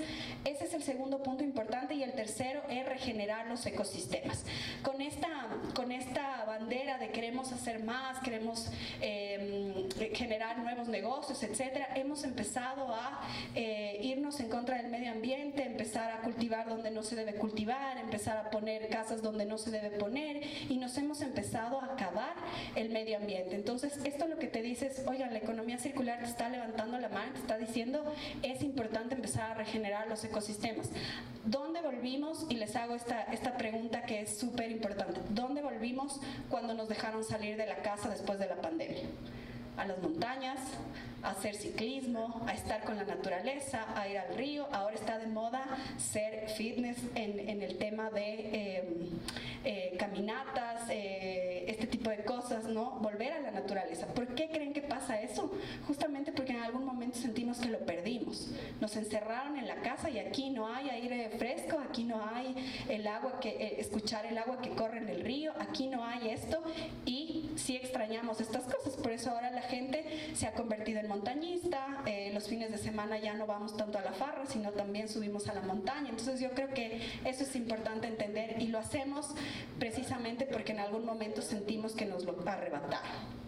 ese es el segundo punto importante, y el tercero es regenerar los ecosistemas. Con esta bandera de queremos hacer más, queremos generar nuevos negocios, etcétera, hemos empezado a irnos en contra del medio ambiente, empezar a cultivar donde no se debe cultivar, empezar a poner casas donde no se debe poner, y nos hemos empezado a acabar el medio ambiente. Entonces, esto lo que te dice es, oigan, la economía circular te está levantando la mano, te está diciendo, es importante empezar a regenerar los ecosistemas. ¿Dónde volvimos? Y les hago esta pregunta que es súper importante. ¿Dónde volvimos cuando nos dejaron salir de la casa después de la pandemia? A las montañas, a hacer ciclismo, a estar con la naturaleza, a ir al río. Ahora está de moda ser fitness en el tema de caminatas, este tipo de cosas, ¿no? Volver a la naturaleza. ¿Por qué creen que pasa eso? Justamente porque en algún momento sentimos que lo perdimos. Nos encerraron en la casa y aquí no hay aire fresco, aquí no hay escuchar el agua que corre en el río, aquí no hay esto, y sí extrañamos estas cosas. Por eso ahora la gente se ha convertido en montañista, los fines de semana ya no vamos tanto a la farra, sino también subimos a la montaña. Entonces yo creo que eso es importante entender, y lo hacemos precisamente porque en algún momento sentimos que nos lo arrebataron.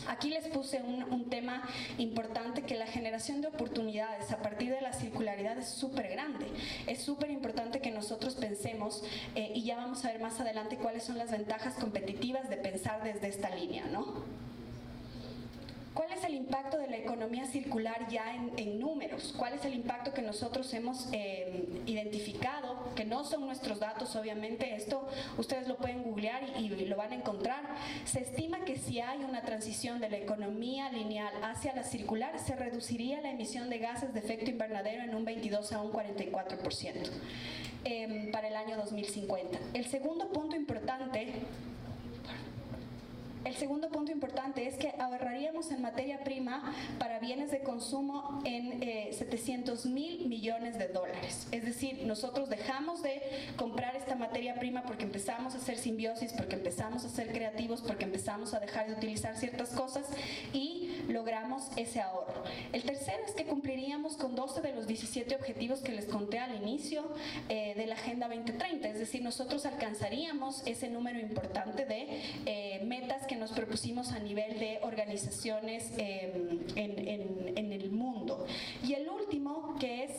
Aquí les puse un tema importante, que la generación de oportunidades a partir de la circularidad es súper grande. Es súper importante que nosotros pensemos, y ya vamos a ver más adelante cuáles son las ventajas competitivas de pensar desde esta línea, ¿no? ¿Cuál es el impacto de la economía circular ya en números? ¿Cuál es el impacto que nosotros hemos identificado? Que no son nuestros datos, obviamente, esto ustedes lo pueden googlear y lo van a encontrar. Se estima que si hay una transición de la economía lineal hacia la circular, se reduciría la emisión de gases de efecto invernadero en un 22 a un 44% para el año 2050. El segundo punto importante es que ahorraríamos en materia prima para bienes de consumo en 700.000 millones de dólares. Es decir, nosotros dejamos de comprar esta materia prima porque empezamos a hacer simbiosis, porque empezamos a ser creativos, porque empezamos a dejar de utilizar ciertas cosas y logramos ese ahorro. El tercero es que cumpliríamos con 12 de los 17 objetivos que les conté al inicio de la Agenda 2030. Es decir, nosotros alcanzaríamos ese número importante de metas que nos propusimos a nivel de organizaciones en el mundo. Y el último, que es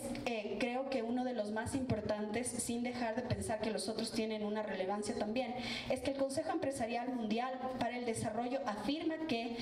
creo que uno de los más importantes, sin dejar de pensar que los otros tienen una relevancia también, es que el Consejo Empresarial Mundial para el Desarrollo afirma que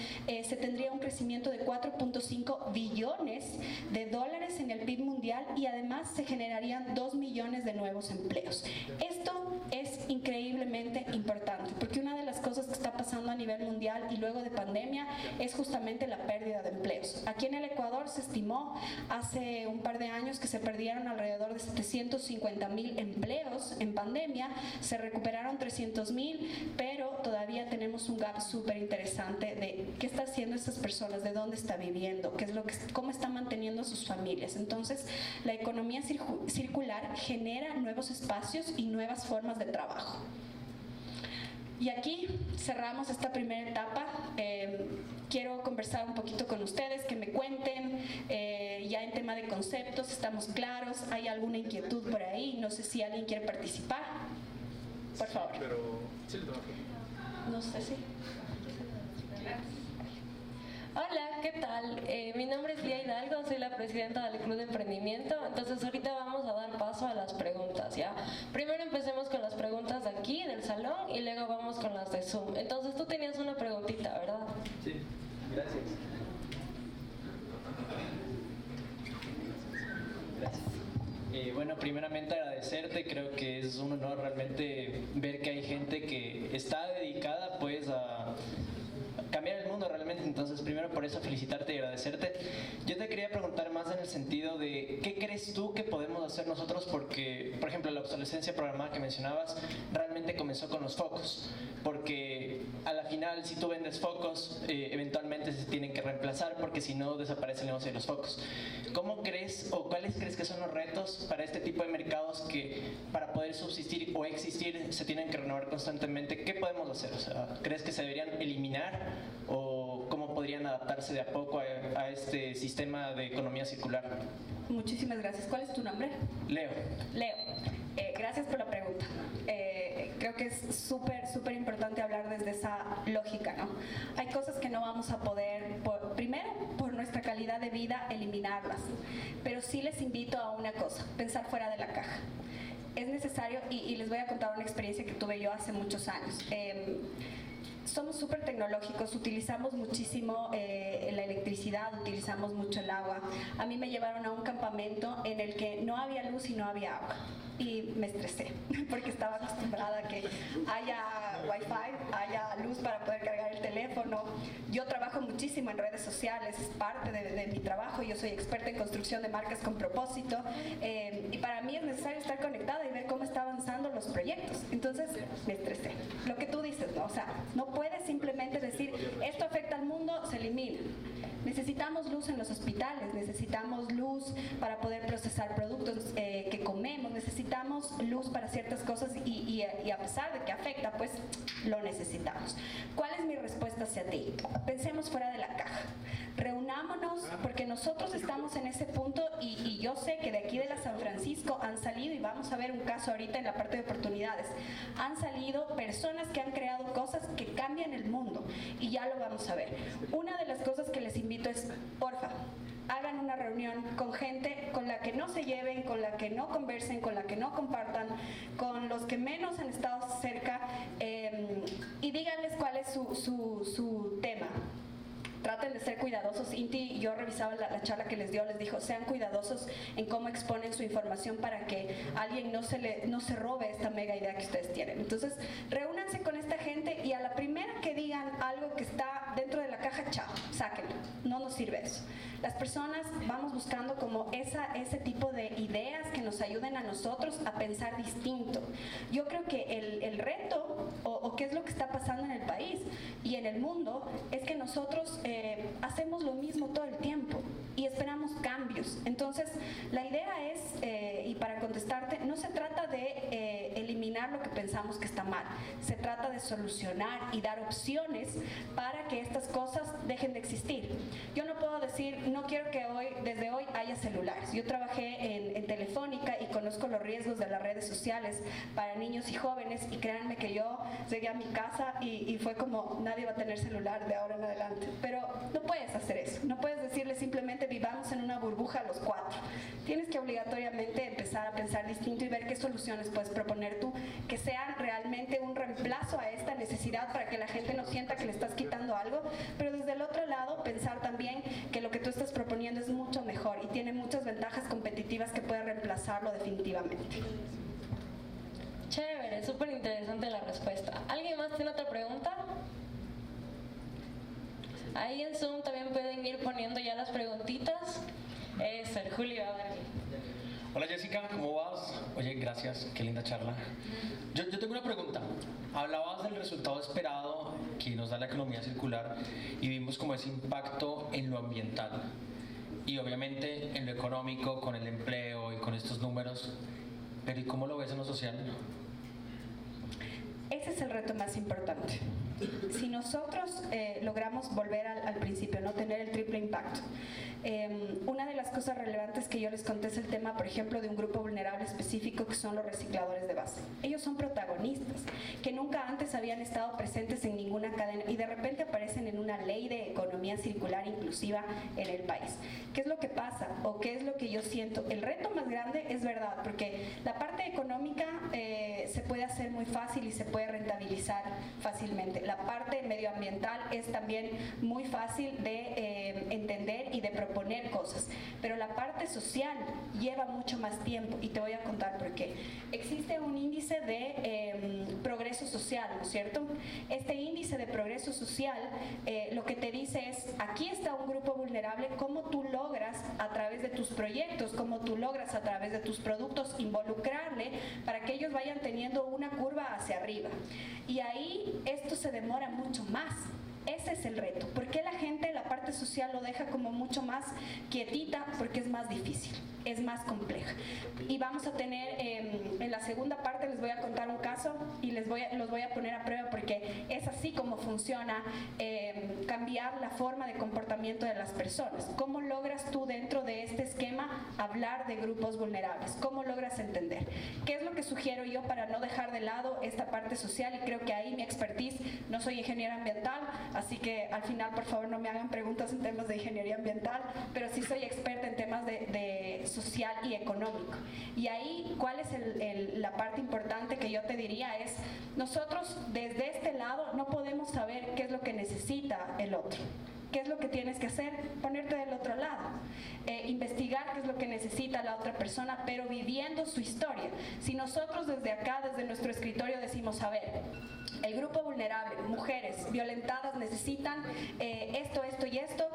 se tendría un crecimiento de 4.5 billones de dólares en el PIB mundial y además se generarían 2 millones de nuevos empleos. Esto es increíblemente importante porque una de las cosas que está pasando a nivel mundial y luego de pandemia es justamente la pérdida de empleos. Aquí en el Ecuador se estimó hace un par de años que se perdieron alrededor de 750.000 empleos en pandemia, se recuperaron 300.000, pero todavía tenemos un gap súper interesante de qué está haciendo estas personas, de dónde está viviendo, cómo están manteniendo a sus familias. Entonces, la economía circular genera nuevos espacios y nuevas formas de trabajo. Y aquí cerramos esta primera etapa. Quiero conversar un poquito con ustedes, que me cuenten, ya en tema de conceptos, estamos claros, ¿hay alguna inquietud por ahí? No sé si alguien quiere participar. Por favor. No sé si. Hola, ¿qué tal? Mi nombre es Lía Hidalgo, soy la presidenta del Club de Emprendimiento. Entonces ahorita vamos a dar paso a las preguntas, ¿ya? Primero empecemos con las preguntas de aquí, del salón, y luego vamos con las de Zoom. Entonces tú tenías una preguntita, ¿verdad? Sí, gracias. Bueno, primeramente agradecerte, creo que es un honor realmente ver que hay gente que está dedicada pues a cambiar el mundo realmente. Entonces primero por eso felicitarte y agradecerte. Yo te quería preguntar más en el sentido de ¿qué crees tú que podemos hacer nosotros? Porque por ejemplo la obsolescencia programada que mencionabas realmente comenzó con los focos, porque a la final si tú vendes focos eventualmente se tienen que reemplazar porque si no desaparece el negocio de los focos. ¿Cómo crees o cuáles crees que son los retos para este tipo de mercados que para poder subsistir o existir se tienen que renovar constantemente? ¿Qué podemos hacer? O sea, ¿crees que se deberían eliminar o cómo podrían adaptarse de a poco a este sistema de economía circular? Muchísimas gracias. ¿Cuál es tu nombre? Leo. Leo, gracias por la pregunta. Creo que es súper importante hablar desde esa lógica, ¿no? Hay cosas que no vamos a poder, primero, por nuestra calidad de vida, eliminarlas. Pero sí les invito a una cosa, pensar fuera de la caja. Es necesario, y les voy a contar una experiencia que tuve yo hace muchos años. Somos súper tecnológicos, utilizamos muchísimo la electricidad, utilizamos mucho el agua. A mí me llevaron a un campamento en el que no había luz y no había agua. Y me estresé, porque estaba acostumbrada a que haya wifi, haya luz para poder cargar el teléfono. Yo trabajo muchísimo en redes sociales, es parte de mi trabajo. Yo soy experta en construcción de marcas con propósito. Y para mí es necesario estar conectada y ver cómo están avanzando los proyectos. Entonces me estresé. Lo que tú dices, ¿no? O sea, no puedes simplemente decir, esto afecta al mundo, se elimina. Necesitamos luz en los hospitales, necesitamos luz para poder procesar productos que comemos, necesitamos luz para ciertas cosas y a pesar de que afecta, pues lo necesitamos. ¿Cuál es mi respuesta hacia ti? Pensemos fuera de la caja. Reunámonos porque nosotros estamos en ese punto y yo sé que de aquí de la San Francisco han salido, y vamos a ver un caso ahorita en la parte de oportunidades, han salido personas que han creado cosas que cambian el mundo y ya lo vamos a ver. Una de las cosas que les invito es, porfa, hagan una reunión con gente con la que no se lleven, con la que no conversen, con la que no compartan, con los que menos han estado cerca, y díganles cuál es su tema. traten de ser cuidadosos. Inti, yo revisaba la charla que les dio, les dijo, sean cuidadosos en cómo exponen su información para que alguien no se robe esta mega idea que ustedes tienen. Entonces, reúnanse con esta gente y a la primera que digan algo que está dentro de la caja, chao, sáquenlo, no nos sirve eso. Las personas vamos buscando como ese tipo de ideas que nos ayuden a nosotros a pensar distinto. Yo creo que el reto, o qué es lo que está pasando en el país y en el mundo, es que nosotros hacemos lo mismo todo el tiempo y esperamos cambios. Entonces, la idea es, y para contestarte, no se trata de eliminar lo que pensamos que está mal, se trata de solucionar y dar opciones para que estas cosas dejen de existir. Yo no puedo decir, no quiero que desde hoy haya celulares. Yo trabajé en Telefónica y conozco los riesgos de las redes sociales para niños y jóvenes, y créanme que yo llegué a mi casa y fue como, nadie va a tener celular de ahora en adelante. Pero no puedes hacer eso, no puedes decirle simplemente vivamos en una burbuja los 4. Tienes que obligatoriamente empezar a pensar distinto y ver qué soluciones puedes proponer tú que sean realmente un reemplazo a esta necesidad para que la gente no sienta que le estás quitando algo, pero desde el otro lado pensar también que lo que tú estás proponiendo es mucho mejor y tiene muchas ventajas competitivas que puede reemplazarlo definitivamente. Chévere, súper interesante la respuesta. ¿Alguien más tiene otra pregunta? Ahí en Zoom también pueden ir poniendo ya las preguntitas. Eso, el Julio, a ver. Hola Jessica, ¿cómo vas? Oye, gracias, qué linda charla. Yo tengo una pregunta. Hablabas del resultado esperado que nos da la economía circular y vimos como ese impacto en lo ambiental y obviamente en lo económico con el empleo y con estos números, pero ¿y cómo lo ves en lo social? Ese es el reto más importante. Si nosotros logramos volver al principio, no tener el triple impacto, una de las cosas relevantes que yo les conté es el tema, por ejemplo, de un grupo vulnerable específico que son los recicladores de base. Ellos son protagonistas que nunca antes habían estado presentes en ninguna cadena y de repente aparecen en una ley de economía circular inclusiva en el país. ¿Qué es lo que pasa o qué es lo que yo siento? El reto más grande es verdad, porque la parte económica se puede hacer muy fácil y se puede rentabilizar fácilmente. La parte medioambiental es también muy fácil de entender y de proponer cosas, pero la parte social lleva mucho más tiempo y te voy a contar por qué. Existe un índice de progreso social, ¿no es cierto? Este índice de progreso social lo que te dice es, aquí está un grupo vulnerable, cómo tú logras a través de tus proyectos, cómo tú logras a través de tus productos involucrarle para que ellos vayan teniendo una curva hacia arriba. Y ahí esto se demora mucho más. Ese es el reto. ¿Por qué la gente la parte social lo deja como mucho más quietita? Porque es más difícil, es más compleja. Y vamos a tener, en la segunda parte les voy a contar un caso y los voy a poner a prueba porque es así como funciona cambiar la forma de comportamiento de las personas. ¿Cómo logras tú dentro de este esquema hablar de grupos vulnerables? ¿Cómo logras entender? ¿Qué es lo que sugiero yo para no dejar de lado esta parte social? Y creo que ahí mi expertise, no soy ingeniera ambiental, así que al final por favor no me hagan preguntas en temas de ingeniería ambiental, pero sí soy experta en temas de social y económico. Y ahí, ¿cuál es la parte importante que yo te diría? Es, nosotros desde este lado no podemos saber qué es lo que necesita el otro. ¿Qué es lo que tienes que hacer? Ponerte del otro lado. Investigar qué es lo que necesita la otra persona, pero viviendo su historia. Si nosotros desde acá, desde nuestro escritorio decimos, a ver, el grupo vulnerable, mujeres violentadas necesitan esto, esto y esto,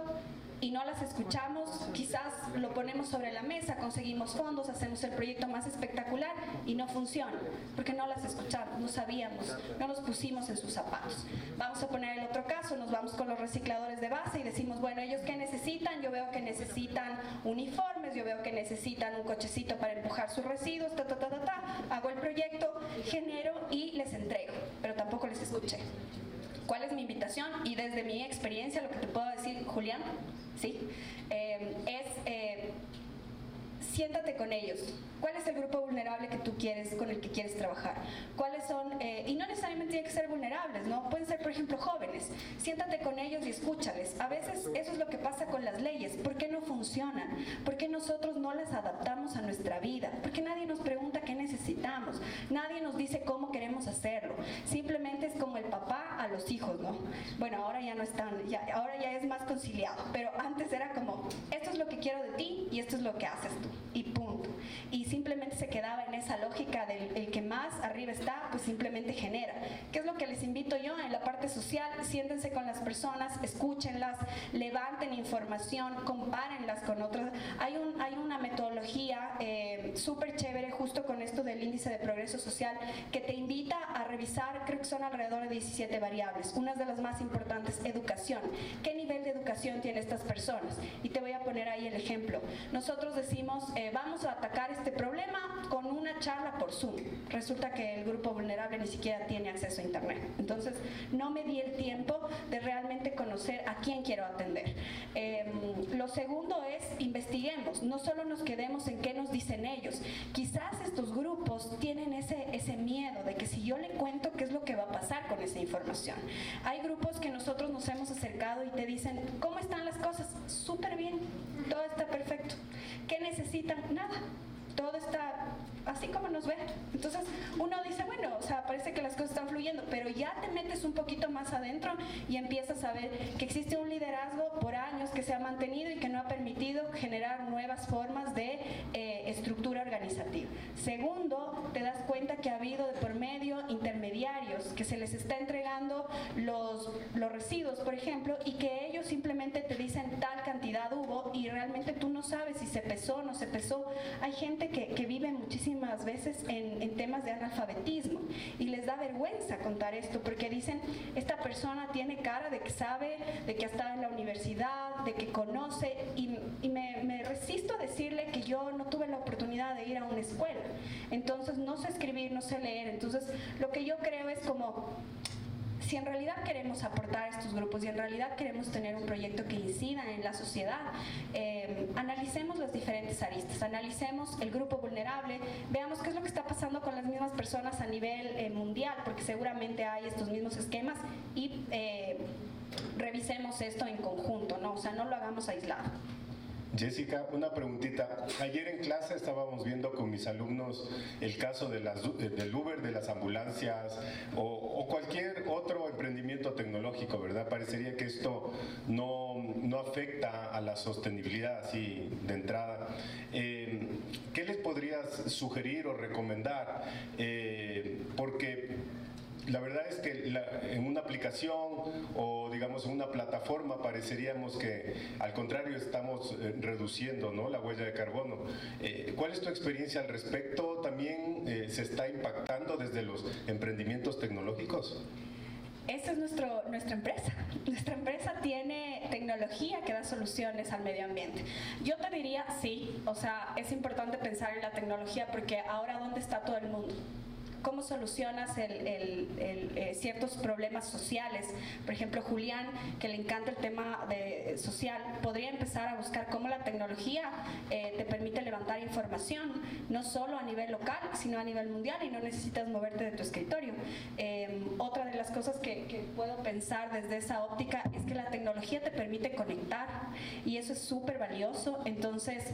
y no las escuchamos, quizás lo ponemos sobre la mesa, conseguimos fondos, hacemos el proyecto más espectacular y no funciona, porque no las escuchamos, no sabíamos, no nos pusimos en sus zapatos. Vamos a poner el otro caso, nos vamos con los recicladores de base y decimos, bueno, ¿ellos qué necesitan? Yo veo que necesitan uniformes, yo veo que necesitan un cochecito para empujar sus residuos, hago el proyecto, genero y les entrego, pero tampoco les escuché. ¿Cuál es mi invitación? Y desde mi experiencia lo que te puedo decir, Julián, ¿sí? Siéntate con ellos. ¿Cuál es el grupo vulnerable que tú quieres, con el que quieres trabajar? ¿Cuáles son? Y no necesariamente tienen que ser vulnerables, ¿no? Pueden ser, por ejemplo, jóvenes. Siéntate con ellos y escúchales. A veces eso es lo que pasa con las leyes. ¿Por qué no funcionan? ¿Por qué nosotros no las adaptamos a nuestra vida? Porque nadie nos pregunta qué necesitamos. Nadie nos dice cómo queremos hacerlo. Simplemente es como el papá a los hijos, ¿no? Bueno, ahora ya no están, ahora ya es más conciliado, pero antes era como, esto es lo que quiero de ti y esto es lo que haces tú, y punto. Y simplemente se quedaba en esa lógica del el que más arriba está, pues simplemente genera. ¿Qué es lo que les invito yo en la parte social? Siéntense con las personas, escúchenlas, levanten información, compárenlas con otras. Hay una metodología súper chévere justo con esto del índice de progreso social que te invita a revisar, creo que son alrededor de 17 variables. Una de las más importantes, educación. ¿Qué nivel de educación tienen estas personas? Y te voy a poner ahí el ejemplo. Nosotros decimos, vamos a atacar este problema con una charla por Zoom. Resulta que el grupo vulnerable ni siquiera tiene acceso a internet. Entonces, no me di el tiempo de realmente conocer a quién quiero atender. Lo segundo es, investiguemos. No solo nos quedemos en qué nos dicen ellos. Quizás estos grupos tienen ese miedo de que si yo le cuento, ¿qué es lo que va a pasar con esa información? Hay grupos que nosotros nos hemos acercado y te dicen, ¿cómo están las cosas? Súper bien, todo está perfecto. ¿Qué necesitan? Nada. Todo está así como nos ven. Entonces uno dice, bueno, o sea, parece que las cosas están fluyendo, pero ya te metes un poquito más adentro y empiezas a ver que existe un liderazgo por años que se ha mantenido y que no ha permitido generar nuevas formas de estructura organizativa. Segundo, te das cuenta que ha habido de por medio intermediarios que se les está entregando los residuos, por ejemplo, y que ellos simplemente te dicen tal cantidad hubo y realmente tú no sabes si se pesó o no se pesó. Hay gente que vive muchísimas veces en temas de analfabetismo y les da vergüenza contar esto porque dicen, esta persona tiene cara de que sabe, de que ha estado en la universidad, de que conoce y me resisto a decirle que yo no tuve la oportunidad de ir a una escuela. Entonces no sé escribir, no sé leer. Entonces lo que yo creo es como, si en realidad queremos aportar a estos grupos y en realidad queremos tener un proyecto que incida en la sociedad, analicemos las diferentes aristas, analicemos el grupo vulnerable, veamos qué es lo que está pasando con las mismas personas a nivel mundial, porque seguramente hay estos mismos esquemas y revisemos esto en conjunto, ¿no? O sea, no lo hagamos aislado. Jessica, una preguntita. Ayer en clase estábamos viendo con mis alumnos el caso de del Uber, de las ambulancias o cualquier otro emprendimiento tecnológico, ¿verdad? Parecería que esto no afecta a la sostenibilidad así de entrada. ¿Qué les podrías sugerir o recomendar? Porque la verdad es que en una aplicación o digamos en una plataforma pareceríamos que al contrario estamos reduciendo, ¿no?, la huella de carbono. ¿Cuál es tu experiencia al respecto? ¿También se está impactando desde los emprendimientos tecnológicos? Esa es nuestra empresa. Nuestra empresa tiene tecnología que da soluciones al medio ambiente. Yo te diría sí, o sea, es importante pensar en la tecnología porque ahora ¿dónde está todo el mundo? ¿Cómo solucionas ciertos problemas sociales? Por ejemplo, Julián, que le encanta el tema social, podría empezar a buscar cómo la tecnología te permite levantar información, no solo a nivel local, sino a nivel mundial y no necesitas moverte de tu escritorio. Otra de las cosas que puedo pensar desde esa óptica es que la tecnología te permite conectar y eso es súper valioso. Entonces,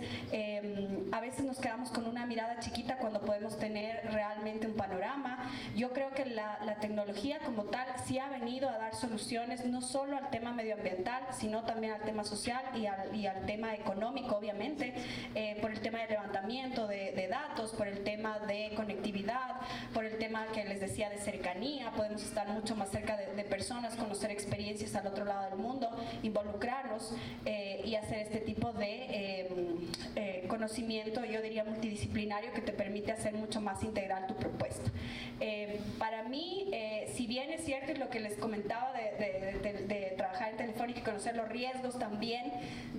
a veces nos quedamos con una mirada chiquita cuando podemos tener realmente un panorama. Yo creo que la tecnología como tal sí ha venido a dar soluciones no solo al tema medioambiental, sino también al tema social y al tema económico, obviamente, por el tema de levantamiento de datos, por el tema de conectividad, por el tema que les decía de cercanía. Podemos estar mucho más cerca de personas, conocer experiencias al otro lado del mundo, involucrarnos y hacer este tipo de conocimiento, yo diría multidisciplinario, que te permite hacer mucho más integral tu propuesta. Para mí, si bien es cierto y lo que les comentaba de trabajar en Telefónica y conocer los riesgos también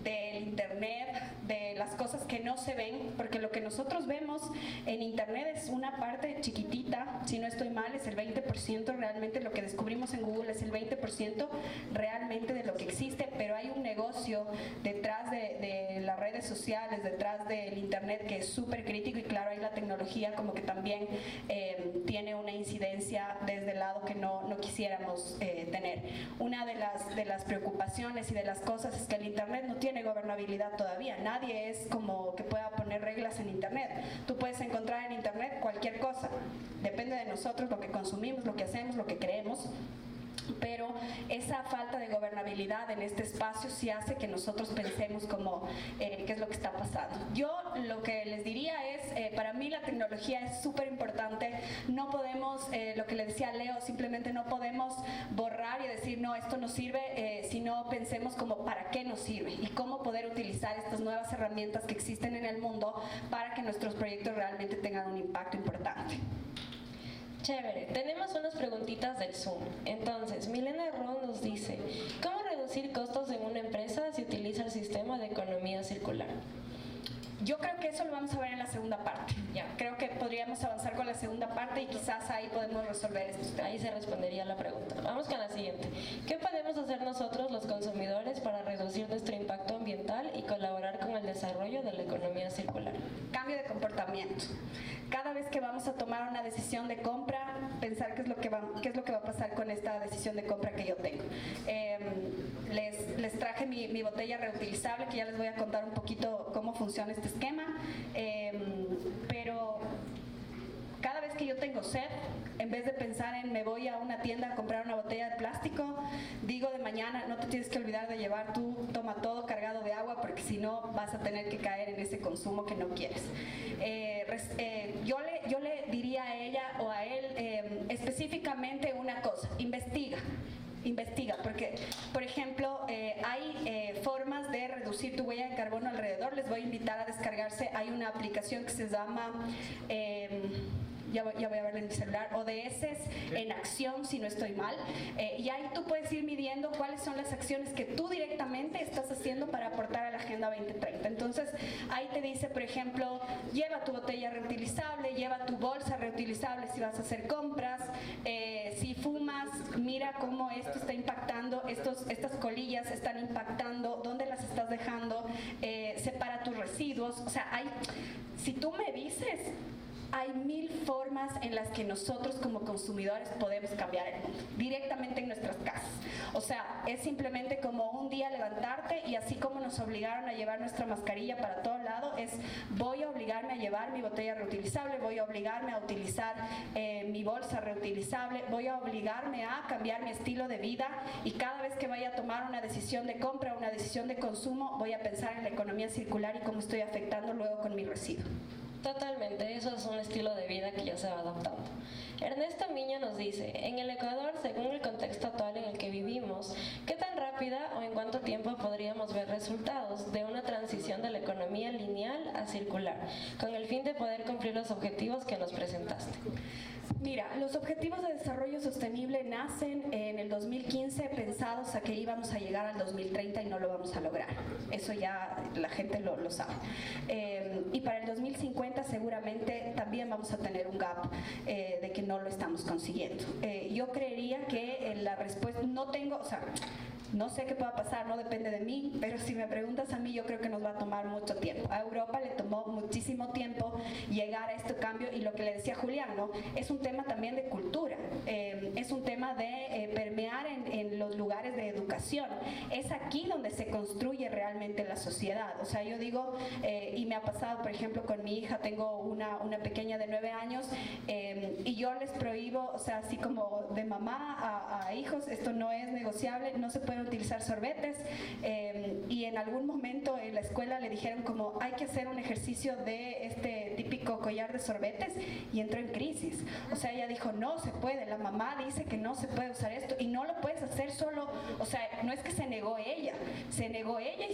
del internet, de las cosas que no se ven, porque lo que nosotros vemos en internet es una parte chiquitita, si no estoy mal es el 20%, realmente lo que descubrimos en Google es el 20% realmente de lo que existe, pero hay un negocio detrás de las redes sociales, detrás del internet que es súper crítico y claro, ahí la tecnología como que también tiene una incidencia desde el lado que no quisiéramos tener. Una de las preocupaciones y de las cosas es que el internet no tiene gobernabilidad todavía, nadie es como que pueda poner reglas en internet. Tú puedes encontrar en internet cualquier cosa, depende de nosotros lo que consumimos, lo que hacemos, lo que creemos. pero esa falta de gobernabilidad en este espacio sí hace que nosotros pensemos como qué es lo que está pasando. Yo lo que les diría es, para mí la tecnología es súper importante, no podemos, lo que le decía Leo, simplemente no podemos borrar y decir no, esto no sirve, sino pensemos como para qué nos sirve y cómo poder utilizar estas nuevas herramientas que existen en el mundo para que nuestros proyectos realmente tengan un impacto importante. Chévere, tenemos unas preguntitas del Zoom. Entonces, Milena Ron nos dice, ¿cómo reducir costos en una empresa si utiliza el sistema de economía circular? Yo creo que eso lo vamos a ver en la segunda parte. Ya, creo que podríamos avanzar con la segunda parte y quizás ahí podemos resolver esto. Ahí se respondería la pregunta. Vamos con la siguiente. ¿Qué podemos hacer nosotros los consumidores para reducir nuestro impacto ambiental y colaborar con el desarrollo de la economía circular? Cambio de comportamiento. Cada vez que vamos a tomar una decisión de compra, pensar qué es lo que va a pasar con esta decisión de compra que yo tengo. Les traje mi botella reutilizable, que ya les voy a contar un poquito cómo funciona este esquema, pero cada vez que yo tengo sed, en vez de pensar en me voy a una tienda a comprar una botella de plástico, digo de mañana no te tienes que olvidar de llevar toma todo cargado de agua, porque si no vas a tener que caer en ese consumo que no quieres. Yo le diría a ella o a él específicamente una cosa: investiga, porque, por ejemplo, hay formas de reducir tu huella de carbono alrededor. Les voy a invitar a descargarse, hay una aplicación que se llama, ya voy a verla en mi celular, ODS en acción, si no estoy mal, y ahí tú puedes ir midiendo cuáles son las acciones que tú directamente estás haciendo para aportar a la Agenda 2030. Entonces, ahí te dice, por ejemplo, lleva tu botella reutilizable, lleva tu bolsa reutilizable si vas a hacer compras, si fumas, mira cómo esto está impactando, estas colillas están impactando, dónde las estás dejando, separa tus residuos. O sea, si tú me dices, hay 1000 formas en las que nosotros como consumidores podemos cambiar el mundo, directamente en nuestras casas. O sea, es simplemente como un día levantarte y así como nos obligaron a llevar nuestra mascarilla para todo lado, es voy a obligarme a llevar mi botella reutilizable, voy a obligarme a utilizar mi bolsa reutilizable, voy a obligarme a cambiar mi estilo de vida, y cada vez que vaya a tomar una decisión de compra, una decisión de consumo, voy a pensar en la economía circular y cómo estoy afectando luego con mi residuo. Totalmente, eso es un estilo de vida que ya se va adaptando. Ernesto Miño nos dice, en el Ecuador, según el contexto actual en el que vivimos, ¿qué tan rápida o en cuánto tiempo podríamos ver resultados de una transición de la economía lineal a circular, con el fin de poder cumplir los objetivos que nos presentaste? Mira, los objetivos de desarrollo sostenible nacen en el 2015 pensados a que íbamos a llegar al 2030 y no lo vamos a lograr. Eso ya la gente lo sabe. Y para el 2050 seguramente también vamos a tener un gap de que no lo estamos consiguiendo. Yo creería que la respuesta, no sé qué pueda pasar, no depende de mí, pero si me preguntas a mí, yo creo que nos va a tomar mucho tiempo. A Europa le tomó muchísimo tiempo llegar a este cambio, y lo que le decía Julián, ¿no? Es un tema también de cultura, es un tema de permear en los lugares de educación. Es aquí donde se construye realmente la sociedad. O sea, yo digo, y me ha pasado, por ejemplo, con mi hija, tengo una pequeña de 9 años, y yo les prohíbo, o sea, así como de mamá a hijos, esto no es negociable, no se puede utilizar sorbetes, y en algún momento en la escuela le dijeron como hay que hacer un ejercicio de este típico collar de sorbetes, y entró en crisis. O sea, ella dijo, no se puede, la mamá dice que no se puede usar esto, y no lo puedes hacer solo. O sea, no es que se negó ella y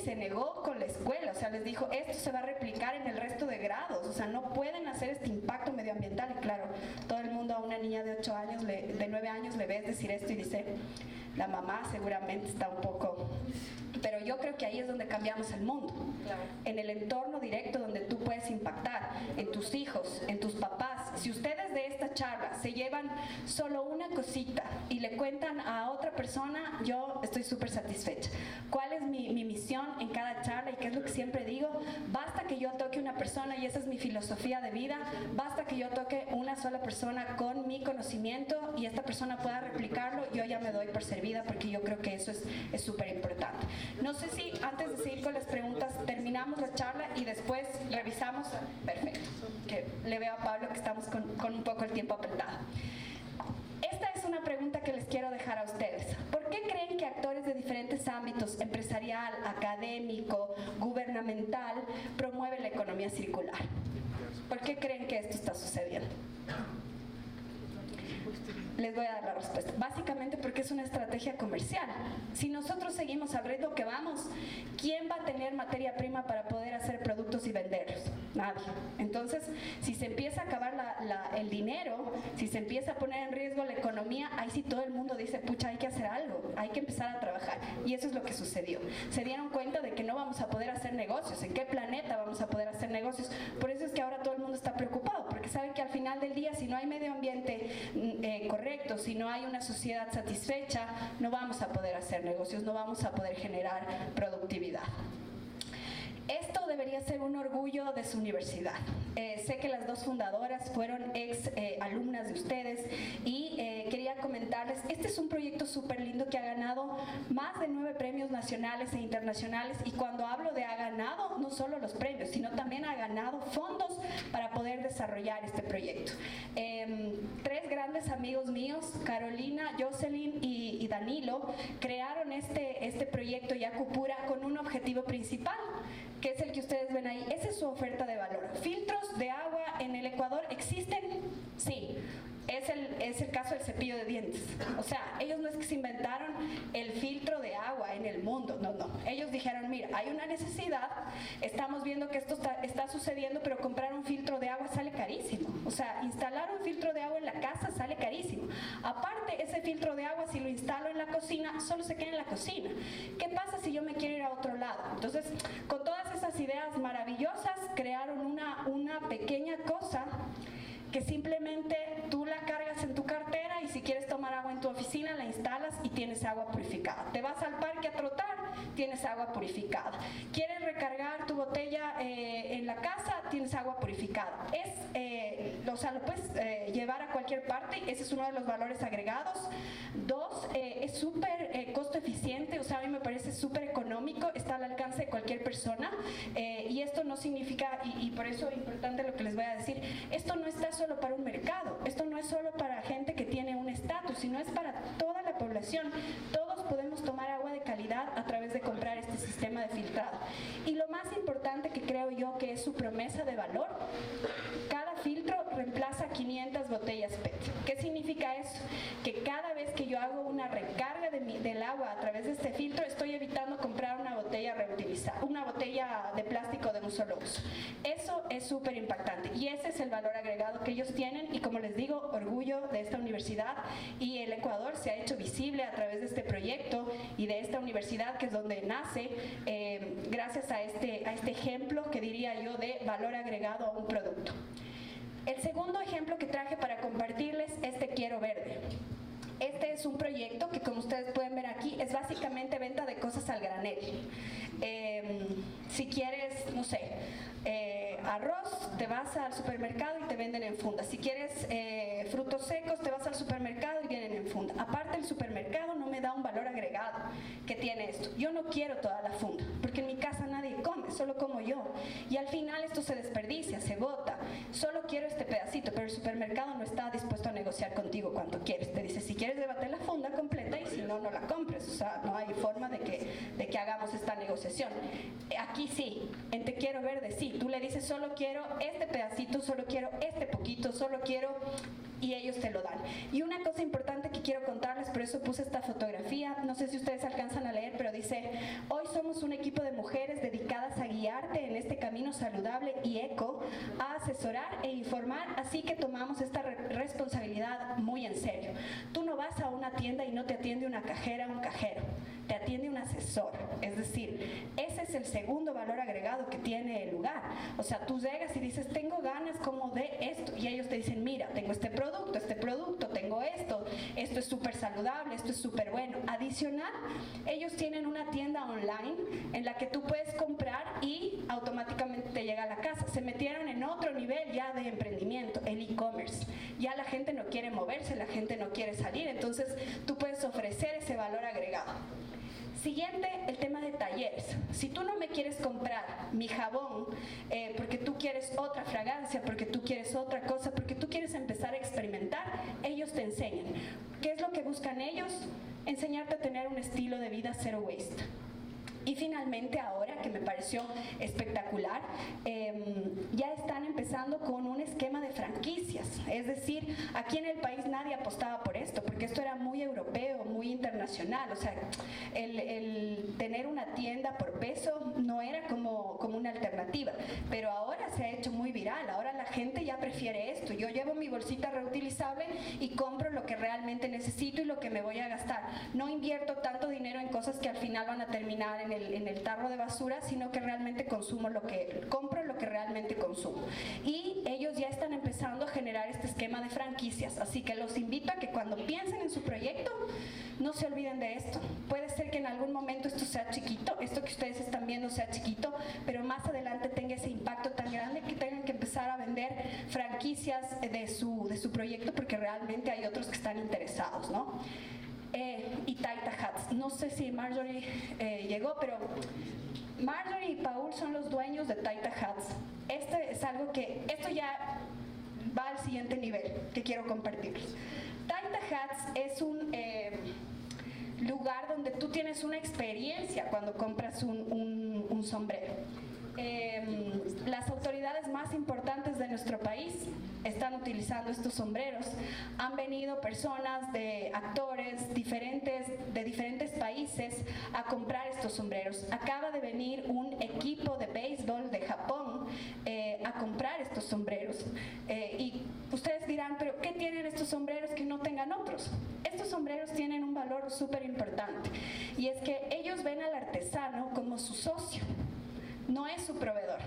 se negó con la escuela. O sea, les dijo, esto se va a replicar en el resto de grados, o sea, no pueden hacer este impacto medioambiental. Y claro, todo el mundo, a una niña de 8 años, de 9 años, le ves decir esto y dice, la mamá seguramente está un poco... Pero yo creo que ahí es donde cambiamos el mundo, claro. En el entorno directo donde tú puedes impactar, en tus hijos, en tus papás. Si ustedes de esta charla se llevan solo una cosita y le cuentan a otra persona, yo estoy súper satisfecha. ¿Cuál es mi misión en cada charla? Y qué es lo que siempre digo, basta que yo toque una persona, y esa es mi filosofía de vida, basta que yo toque una sola persona con mi conocimiento y esta persona pueda replicarlo, yo ya me doy por servida, porque yo creo que eso es súper importante. No sé si antes de seguir con las preguntas terminamos la charla y después revisamos. Perfecto, que le veo a Pablo que estamos con un poco el tiempo apretado. Esta es una pregunta que les quiero dejar a ustedes. ¿Por qué creen que actores de diferentes ámbitos, empresarial, académico, gubernamental, promueven la economía circular? ¿Por qué creen que esto está sucediendo? Les voy a dar la respuesta. Básicamente porque es una estrategia comercial. Si nosotros seguimos al ritmo que vamos, ¿quién va a tener materia prima para poder hacer productos y venderlos? Nadie. Entonces, si se empieza a acabar el dinero, si se empieza a poner en riesgo la economía, ahí sí todo el mundo dice, pucha, hay que hacer algo, hay que empezar a trabajar. Y eso es lo que sucedió. Se dieron cuenta de que no vamos a poder hacer negocios. ¿En qué planeta vamos a poder hacer negocios? Por eso es que ahora todo el mundo está preocupado, porque saben que al final del día, si no hay medio ambiente correcto, si no hay una sociedad satisfecha, no vamos a poder hacer negocios, no vamos a poder generar productividad. Esto debería ser un orgullo de su universidad. Sé que las dos fundadoras fueron ex alumnas de ustedes y quería comentarles, este es un proyecto súper lindo que ha ganado más de 9 premios nacionales e internacionales, y cuando hablo de ha ganado, no solo los premios, sino también ha ganado fondos para poder desarrollar este proyecto. 3 grandes amigos míos, Carolina, Jocelyn y Danilo, crearon este proyecto Yacupura con un objetivo principal, que es el que ustedes ven ahí. Esa es su oferta de valor. ¿Filtros de agua en el Ecuador existen? Sí. Es el caso del cepillo de dientes. O sea, ellos no es que se inventaron el filtro de agua en el mundo, no. Ellos dijeron, mira, hay una necesidad, estamos viendo que esto está sucediendo, pero comprar un filtro de agua sale carísimo. O sea, instalar un filtro de agua en la casa sale carísimo. Aparte, ese filtro de agua, si lo instalo en la cocina, solo se queda en la cocina. ¿Qué pasa si yo me quiero ir a otro lado? Entonces, con todas esas ideas maravillosas, crearon una pequeña cosa que simplemente tú la cargas en tu cartera, y si quieres tomar agua en tu oficina la instalas y tienes agua purificada. Te vas al parque a trotar, tienes agua purificada. ¿Quieres recargar tu botella en la casa? Tienes agua purificada. O sea, lo puedes llevar a cualquier parte. Ese es uno de los valores agregados. 2, es súper costo eficiente. O sea, a mí me parece súper económico, está al alcance de cualquier persona. Y esto no significa, y por eso es importante lo que les voy a decir, esto no está solo para un mercado, esto no es solo para gente que tiene un estatus, sino es para toda la población. Todos podemos tomar agua de calidad a través de comprar este sistema de filtrado. Y lo más importante que creo yo que es su promesa de valor, cada filtro reemplaza 500 botellas PET. ¿Qué significa eso? Que cada vez que yo hago una recarga del agua a través de este filtro, estoy evitando comprar una botella reutilizada, una botella de plástico de un solo uso. Eso es súper impactante y ese es el valor agregado que ellos tienen, y como les digo, orgullo de esta universidad, y el Ecuador se ha hecho visible a través de este proyecto y de esta universidad, que es donde nace, gracias a este ejemplo que diría yo de valor agregado a un producto. El segundo ejemplo que traje para compartirles es Te Quiero Verde. Este es un proyecto que, como ustedes pueden ver aquí, es básicamente venta de cosas al granel. Si quieres, no sé, arroz, te vas al supermercado y te venden en funda. Si quieres frutos secos, te vas al supermercado y vienen en funda. Aparte, el supermercado no me da un valor agregado que tiene esto. Yo no quiero toda la funda, porque en mi casa nadie come, solo como yo. Y al final esto se desperdicia, se bota. Solo quiero este pedacito, pero el supermercado no está dispuesto a negociar contigo cuánto quieres. Te dice, si quieres llévate la funda completa, y si no, no la compres. O sea, no hay forma de que hagamos esta negociación. Aquí sí, en Te Quiero Verde sí, tú le dices, solo quiero este pedacito, solo quiero este poquito, solo quiero, y ellos te lo dan. Y una cosa importante que quiero contarles, por eso puse esta fotografía, no sé si ustedes alcanzan a leer, pero dice, hoy somos un equipo de mujeres dedicadas a guiarte en este camino saludable y eco, a asesorar e informar, así que tomamos esta responsabilidad muy en serio. Tú no vas a una tienda y no te atiende una cajera o un cajero, te atiende un asesor. Es decir, ese es el segundo valor agregado que tiene el lugar. O sea, tú llegas y dices, tengo ganas como de esto, y ellos te dicen, mira, tengo este producto, tengo esto es súper saludable, esto es súper bueno. Adicional, ellos tienen una tienda online en la que tú puedes comprar y automáticamente te llega a la casa. Se metieron en otro nivel ya de emprendimiento, el e-commerce. Ya la gente no quiere moverse, la gente no quiere salir, entonces tú puedes ofrecer ese valor agregado. Siguiente, el tema de talleres. Si tú no me quieres comprar mi jabón porque tú quieres otra fragancia, porque tú quieres otra cosa, porque tú quieres empezar a experimentar, ellos te enseñan. ¿Qué es lo que buscan buscan ellos enseñarte a tener un estilo de vida zero waste. Y finalmente ahora, que me pareció espectacular, ya están empezando con un esquema de franquicias. Es decir, aquí en el país nadie apostaba por esto, porque esto era muy europeo, muy internacional. O sea, el tener una tienda por peso no era como una alternativa. Pero ahora se ha hecho muy viral. Ahora la gente ya prefiere esto. Yo llevo mi bolsita reutilizable y compro lo que realmente necesito y lo que me voy a gastar. No invierto tanto dinero en cosas que al final van a terminar en el tarro de basura, sino que realmente compro lo que realmente consumo. Y ellos ya están empezando a generar este esquema de franquicias, así que los invito a que cuando piensen en su proyecto no se olviden de esto. Puede ser que en algún momento esto sea chiquito, esto que ustedes están viendo sea chiquito, pero más adelante tenga ese impacto tan grande que tengan que empezar a vender franquicias de su proyecto, porque realmente hay otros que están interesados, ¿no? Y Taita Hats. No sé si Marjorie llegó, pero Marjorie y Paul son los dueños de Taita Hats. Esto ya va al siguiente nivel que quiero compartirles. Taita Hats es un lugar donde tú tienes una experiencia cuando compras un sombrero. Las autoridades más importantes de nuestro país están utilizando estos sombreros. Han venido personas de actores de diferentes países a comprar estos sombreros. Acaba de venir un equipo de béisbol de Japón a comprar estos sombreros. Y ustedes dirán, ¿pero qué tienen estos sombreros que no tengan otros? Estos sombreros tienen un valor súper importante, y es que ellos ven al artesano como su socio, no es su proveedor.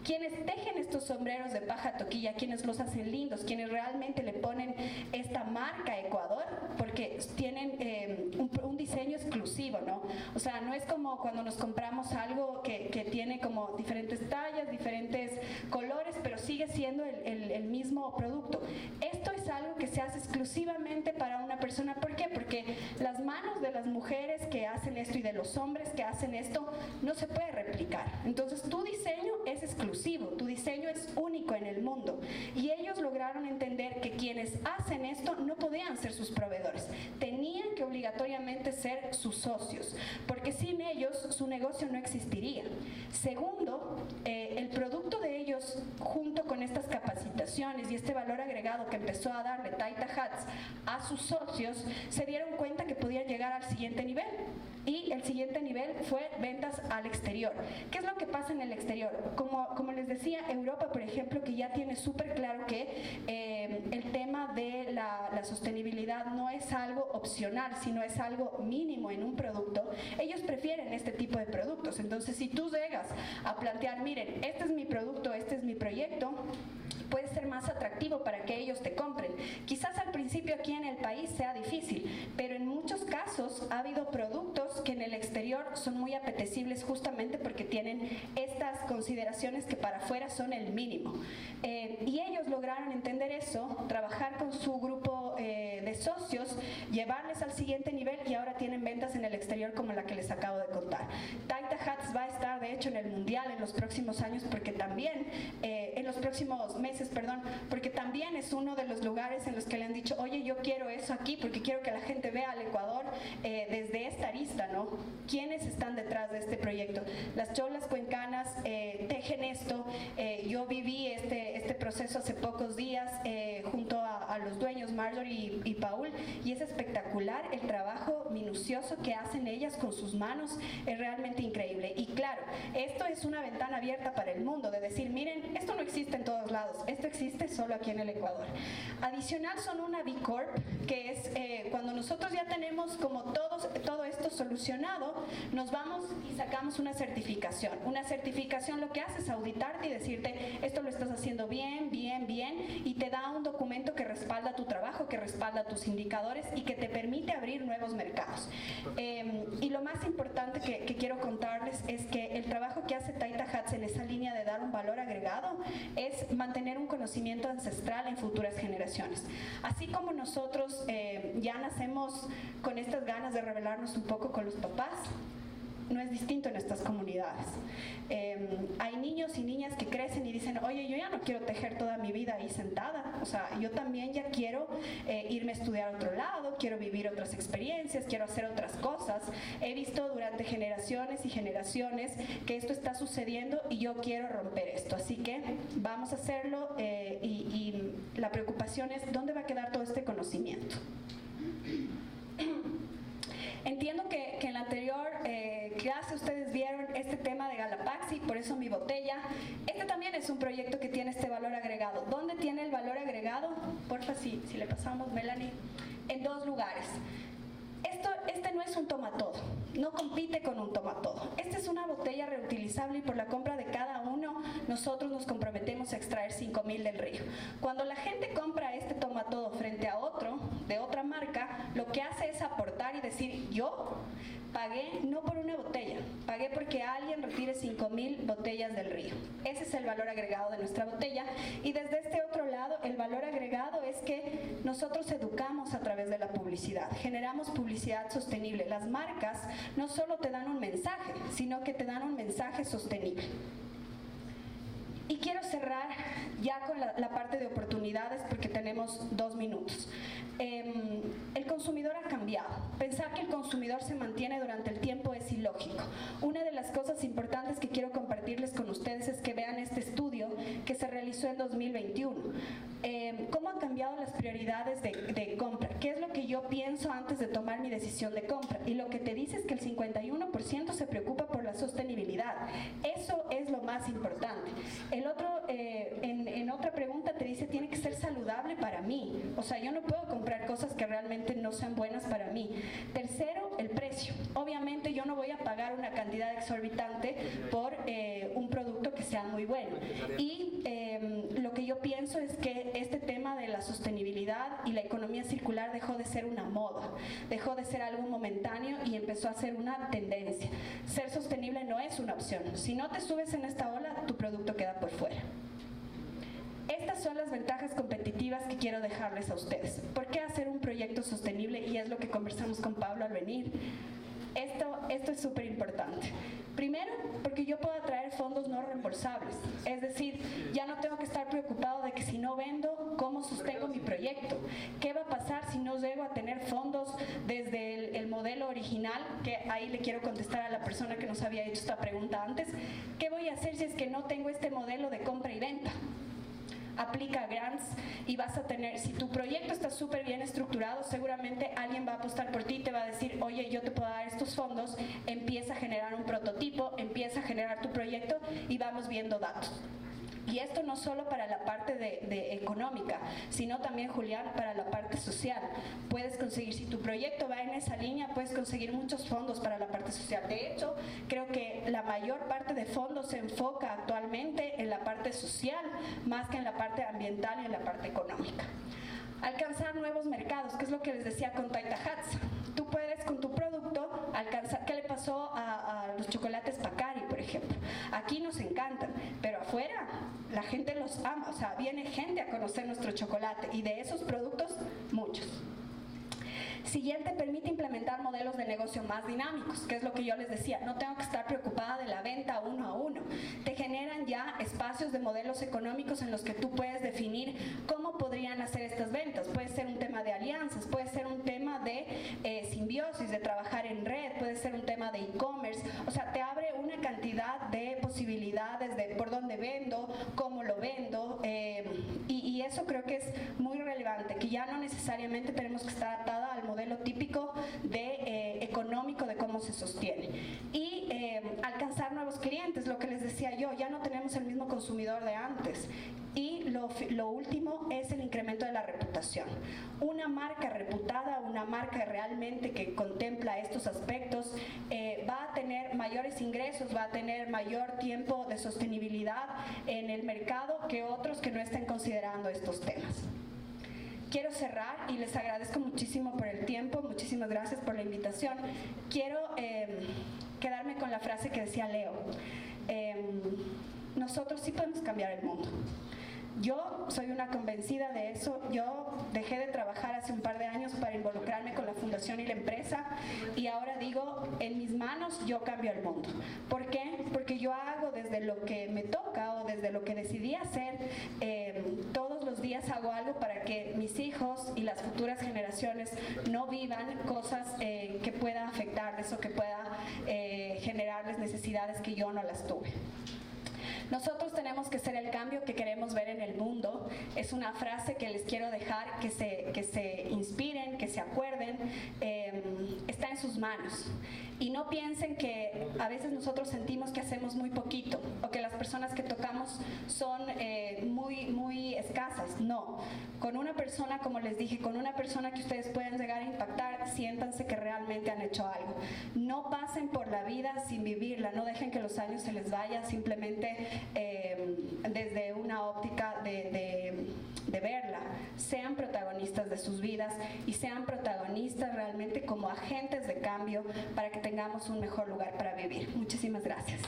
Quienes tejen estos sombreros de paja toquilla, quienes los hacen lindos, quienes realmente le ponen esta marca Ecuador, porque tienen un diseño exclusivo, ¿no? O sea, no es como cuando nos compramos algo que tiene como diferentes tallas, diferentes colores, pero sigue siendo el mismo producto. Esto es algo que se hace exclusivamente para una persona. ¿Por qué? Porque las manos de las mujeres que hacen esto y de los hombres que hacen esto no se puede replicar. Entonces tu diseño es exclusivo, tu diseño es único en el mundo, y ellos lograron entender que quienes hacen esto no podían ser sus proveedores, tenían que obligatoriamente ser sus socios, porque sin ellos su negocio no existiría. Segundo, el producto de ellos, junto con estas capacitaciones y este valor agregado que empezó a darle Taita Hats a sus socios, se dieron cuenta que podían llegar al siguiente nivel, y el siguiente nivel fue ventas al exterior. ¿Qué es lo que pasa en el exterior? Como les decía, Europa, por ejemplo, que ya tiene súper claro que el tema de la sostenibilidad no es algo opcional, sino es algo mínimo en un producto. Ellos prefieren este tipo de productos. Entonces, si tú llegas a plantear, miren, este es mi producto, este es mi proyecto, puede ser más atractivo para que ellos te compren. Quizás al principio aquí en el país sea difícil, pero en muchos casos ha habido productos que en el exterior son muy apetecibles justamente porque tienen estas consideraciones que para afuera son el mínimo. Y ellos lograron entender eso, trabajar con su grupo de socios, llevarles al siguiente nivel, y ahora tienen ventas en el exterior como la que les acabo de contar. Taita Hats va a estar de hecho en el Mundial en los próximos años, porque también en los próximos meses, porque también es uno de los lugares en los que le han dicho, oye, yo quiero eso aquí porque quiero que la gente vea al Ecuador desde esta arista, ¿no? ¿Quiénes están detrás de este proyecto? Las cholas cuencanas tejen esto. Yo viví este proceso hace pocos días junto a los dueños, Marjorie y Paul, y es espectacular el trabajo minucioso que hacen ellas con sus manos, es realmente increíble. Y claro, esto es una ventana abierta para el mundo, de decir, miren, esto no existe en todos lados, esto existe solo aquí en el Ecuador. Adicional, son una B Corp, que es cuando nosotros ya tenemos como todo esto solucionado, nos vamos y sacamos una certificación. Una certificación lo que hace es auditarte y decirte, esto lo estás haciendo bien, bien, bien, y te da un documento que respalda tu trabajo, que respalda tus indicadores y que te permite abrir nuevos mercados. Y lo más importante que quiero contarles es que el trabajo que hace Taita Hats en esa línea de dar un valor agregado es mantener un conocimiento ancestral en futuras generaciones. Así como nosotros ya nacemos con estas ganas de rebelarnos un poco con los papás, no es distinto en estas comunidades. Hay niños y niñas que crecen y dicen, oye, yo ya no quiero tejer toda mi vida ahí sentada, o sea, yo también ya quiero irme a estudiar a otro lado, quiero vivir otras experiencias, quiero hacer otras cosas. He visto durante generaciones y generaciones que esto está sucediendo y yo quiero romper esto, así que vamos a hacerlo y la preocupación es ¿dónde va a quedar todo este conocimiento? Entiendo que en la anterior clase ustedes vieron este tema de Galapaxi, por eso mi botella. Este también es un proyecto que tiene este valor agregado. ¿Dónde tiene el valor agregado? Porfa, si le pasamos, Melanie. En 2 lugares. Este no es un toma todo, no compite con un toma todo. Esta es una botella reutilizable y por la compra de cada uno nosotros nos comprometemos a extraer 5.000 del río. Cuando la gente compra este toma todo frente a otro, de otra marca, lo que hace es aportar y decir, yo pagué no por una botella, pagué porque alguien retire 5.000 botellas del río. Ese es el valor agregado de nuestra botella. Y desde este otro lado, el valor agregado es que nosotros educamos a través de la publicidad, generamos publicidad sostenible. Las marcas no solo te dan un mensaje, sino que te dan un mensaje sostenible. Y quiero cerrar ya con la parte de oportunidades porque tenemos 2 minutos. El consumidor ha cambiado. Pensar que el consumidor se mantiene durante el tiempo es ilógico. Una de las cosas importantes que quiero compartirles con ustedes es que vean este estudio que se realizó en 2021. ¿Cómo han cambiado las prioridades de compra? ¿Qué es lo que yo pienso antes de tomar mi decisión de compra? Y lo que te dice es que el 51% se preocupa por la sostenibilidad. Eso es lo más importante. El otro, en otra pregunta te dice, tiene que ser saludable para mí. O sea, yo no puedo comprar cosas que realmente no sean buenas para mí. Tercero, el precio. Obviamente yo no voy a pagar una cantidad exorbitante por un producto que sea muy bueno. Y lo que yo pienso es que este tema de la sostenibilidad y la economía circular dejó de ser una moda, dejó de ser algo momentáneo y empezó a ser una tendencia. Ser sostenible no es una opción. Si no te subes en esta ola, tu producto queda por fuera. Estas son las ventajas competitivas que quiero dejarles a ustedes. ¿Por qué hacer un proyecto sostenible? Y es lo que conversamos con Pablo al venir. Esto es súper importante. Primero, porque yo puedo atraer fondos no reembolsables. Es decir, ya no tengo que estar preocupado de que si no vendo, ¿cómo sostengo mi proyecto? ¿Qué va a pasar si no llego a tener fondos desde el modelo original? Que ahí le quiero contestar a la persona que nos había hecho esta pregunta antes. ¿Qué voy a hacer si es que no tengo este modelo de compra y venta? Aplica grants y vas a tener, si tu proyecto está súper bien estructurado, seguramente alguien va a apostar por ti y te va a decir, oye, yo te puedo dar estos fondos, empieza a generar un prototipo, empieza a generar tu proyecto y vamos viendo datos. Y esto no solo para la parte de económica, sino también, Julián, para la parte social. Puedes conseguir, si tu proyecto va en esa línea, puedes conseguir muchos fondos para la parte social. De hecho, creo que la mayor parte de fondos se enfoca actualmente en la parte social, más que en la parte ambiental y en la parte económica. Alcanzar nuevos mercados, que es lo que les decía con Taita Hats. Tú puedes con tu producto alcanzar, ¿qué le pasó a los chocolates Pacari, por ejemplo? Aquí nos encantan, pero afuera la gente los ama, o sea, viene gente a conocer nuestro chocolate y de esos productos, muchos. Siguiente, permite implementar modelos de negocio más dinámicos, que es lo que yo les decía, no tengo que estar preocupada de la venta uno a uno. Te generan ya espacios de modelos económicos en los que tú puedes definir cómo podrían hacer estas ventas. Puede ser un tema de alianzas, puede ser un tema de simbiosis, de trabajar en red, puede ser un tema de e-commerce, o sea, te abre una cantidad de posibilidades de por dónde vendo, cómo lo vendo, y eso creo que es muy relevante, que ya no necesariamente tenemos que estar atada al modelo típico de económico de cómo se sostiene. Y alcanzar nuevos clientes, lo que les decía yo, ya no tenemos el mismo consumidor de antes. Y lo último es el incremento de la reputación. Una marca reputada, una marca realmente que contempla estos aspectos, va a tener mayores ingresos, va a tener mayor tiempo de sostenibilidad en el mercado que otros que no estén considerando estos temas. Quiero cerrar y les agradezco muchísimo por el tiempo, muchísimas gracias por la invitación. Quiero quedarme con la frase que decía Leo. Nosotros sí podemos cambiar el mundo. Yo soy una convencida de eso. Yo dejé de trabajar hace un par de años para involucrarme con la fundación y la empresa y ahora digo, en mis manos yo cambio el mundo. ¿Por qué? Porque yo hago desde lo que me toca o desde lo que decidí hacer, todos los días hago algo para que mis hijos y las futuras generaciones no vivan cosas que puedan afectarles o que pueda generarles necesidades que yo no las tuve. Nosotros tenemos que ser el cambio que queremos ver en el mundo. Es una frase que les quiero dejar, que se inspiren, que se acuerden. Está en sus manos. Y no piensen que a veces nosotros sentimos que hacemos muy poquito o que las personas que tocamos son muy escasas. No. Con una persona, como les dije, con una persona que ustedes pueden llegar a impactar, siéntanse que realmente han hecho algo. No pasen por la vida sin vivirla. No dejen que los años se les vayan simplemente desde una óptica de verla. Sean protagonistas de sus vidas y sean protagonistas realmente como agentes de cambio para que tengamos un mejor lugar para vivir. Muchísimas gracias.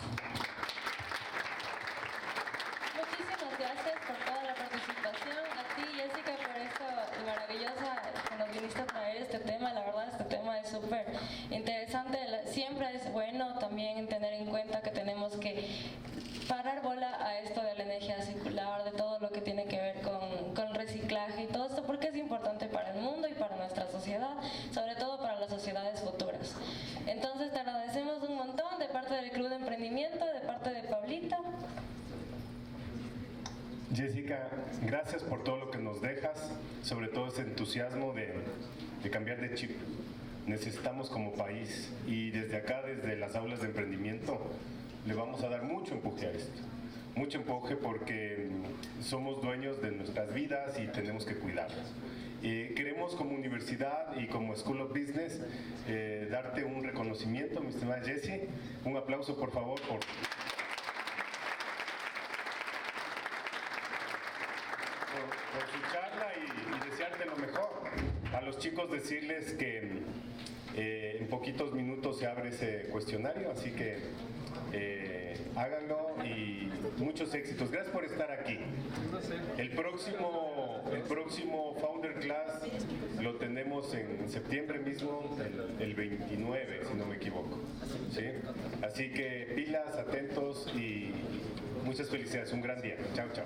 Muchísimas gracias por toda la participación. A ti, Jessica, por esto maravillosa que nos viniste a traer este tema. La verdad, este tema es súper interesante. Siempre es bueno también tener en cuenta que tenemos que parar bola a esto de la energía circular, de todo lo que tiene que ver con reciclaje y todo esto, porque es importante para el mundo y para nuestra sociedad, sobre todo para las sociedades futuras. Entonces te agradecemos un montón de parte del Club de Emprendimiento, de parte de Pablito. Jessica, gracias por todo lo que nos dejas, sobre todo ese entusiasmo de cambiar de chip. Necesitamos como país y desde acá, desde las aulas de emprendimiento, le vamos a dar mucho empuje a esto. Mucho empuje porque somos dueños de nuestras vidas y tenemos que cuidarlas. Queremos como universidad y como School of Business darte un reconocimiento, mi estimada Jessie. Un aplauso, por favor, por su charla y desearte lo mejor. A los chicos decirles que en poquitos minutos se abre ese cuestionario, así que háganlo y muchos éxitos. Gracias por estar aquí. El próximo Founder Class lo tenemos en septiembre mismo, el 29, si no me equivoco. ¿Sí? Así que pilas, atentos y muchas felicidades. Un gran día. Chao, chao.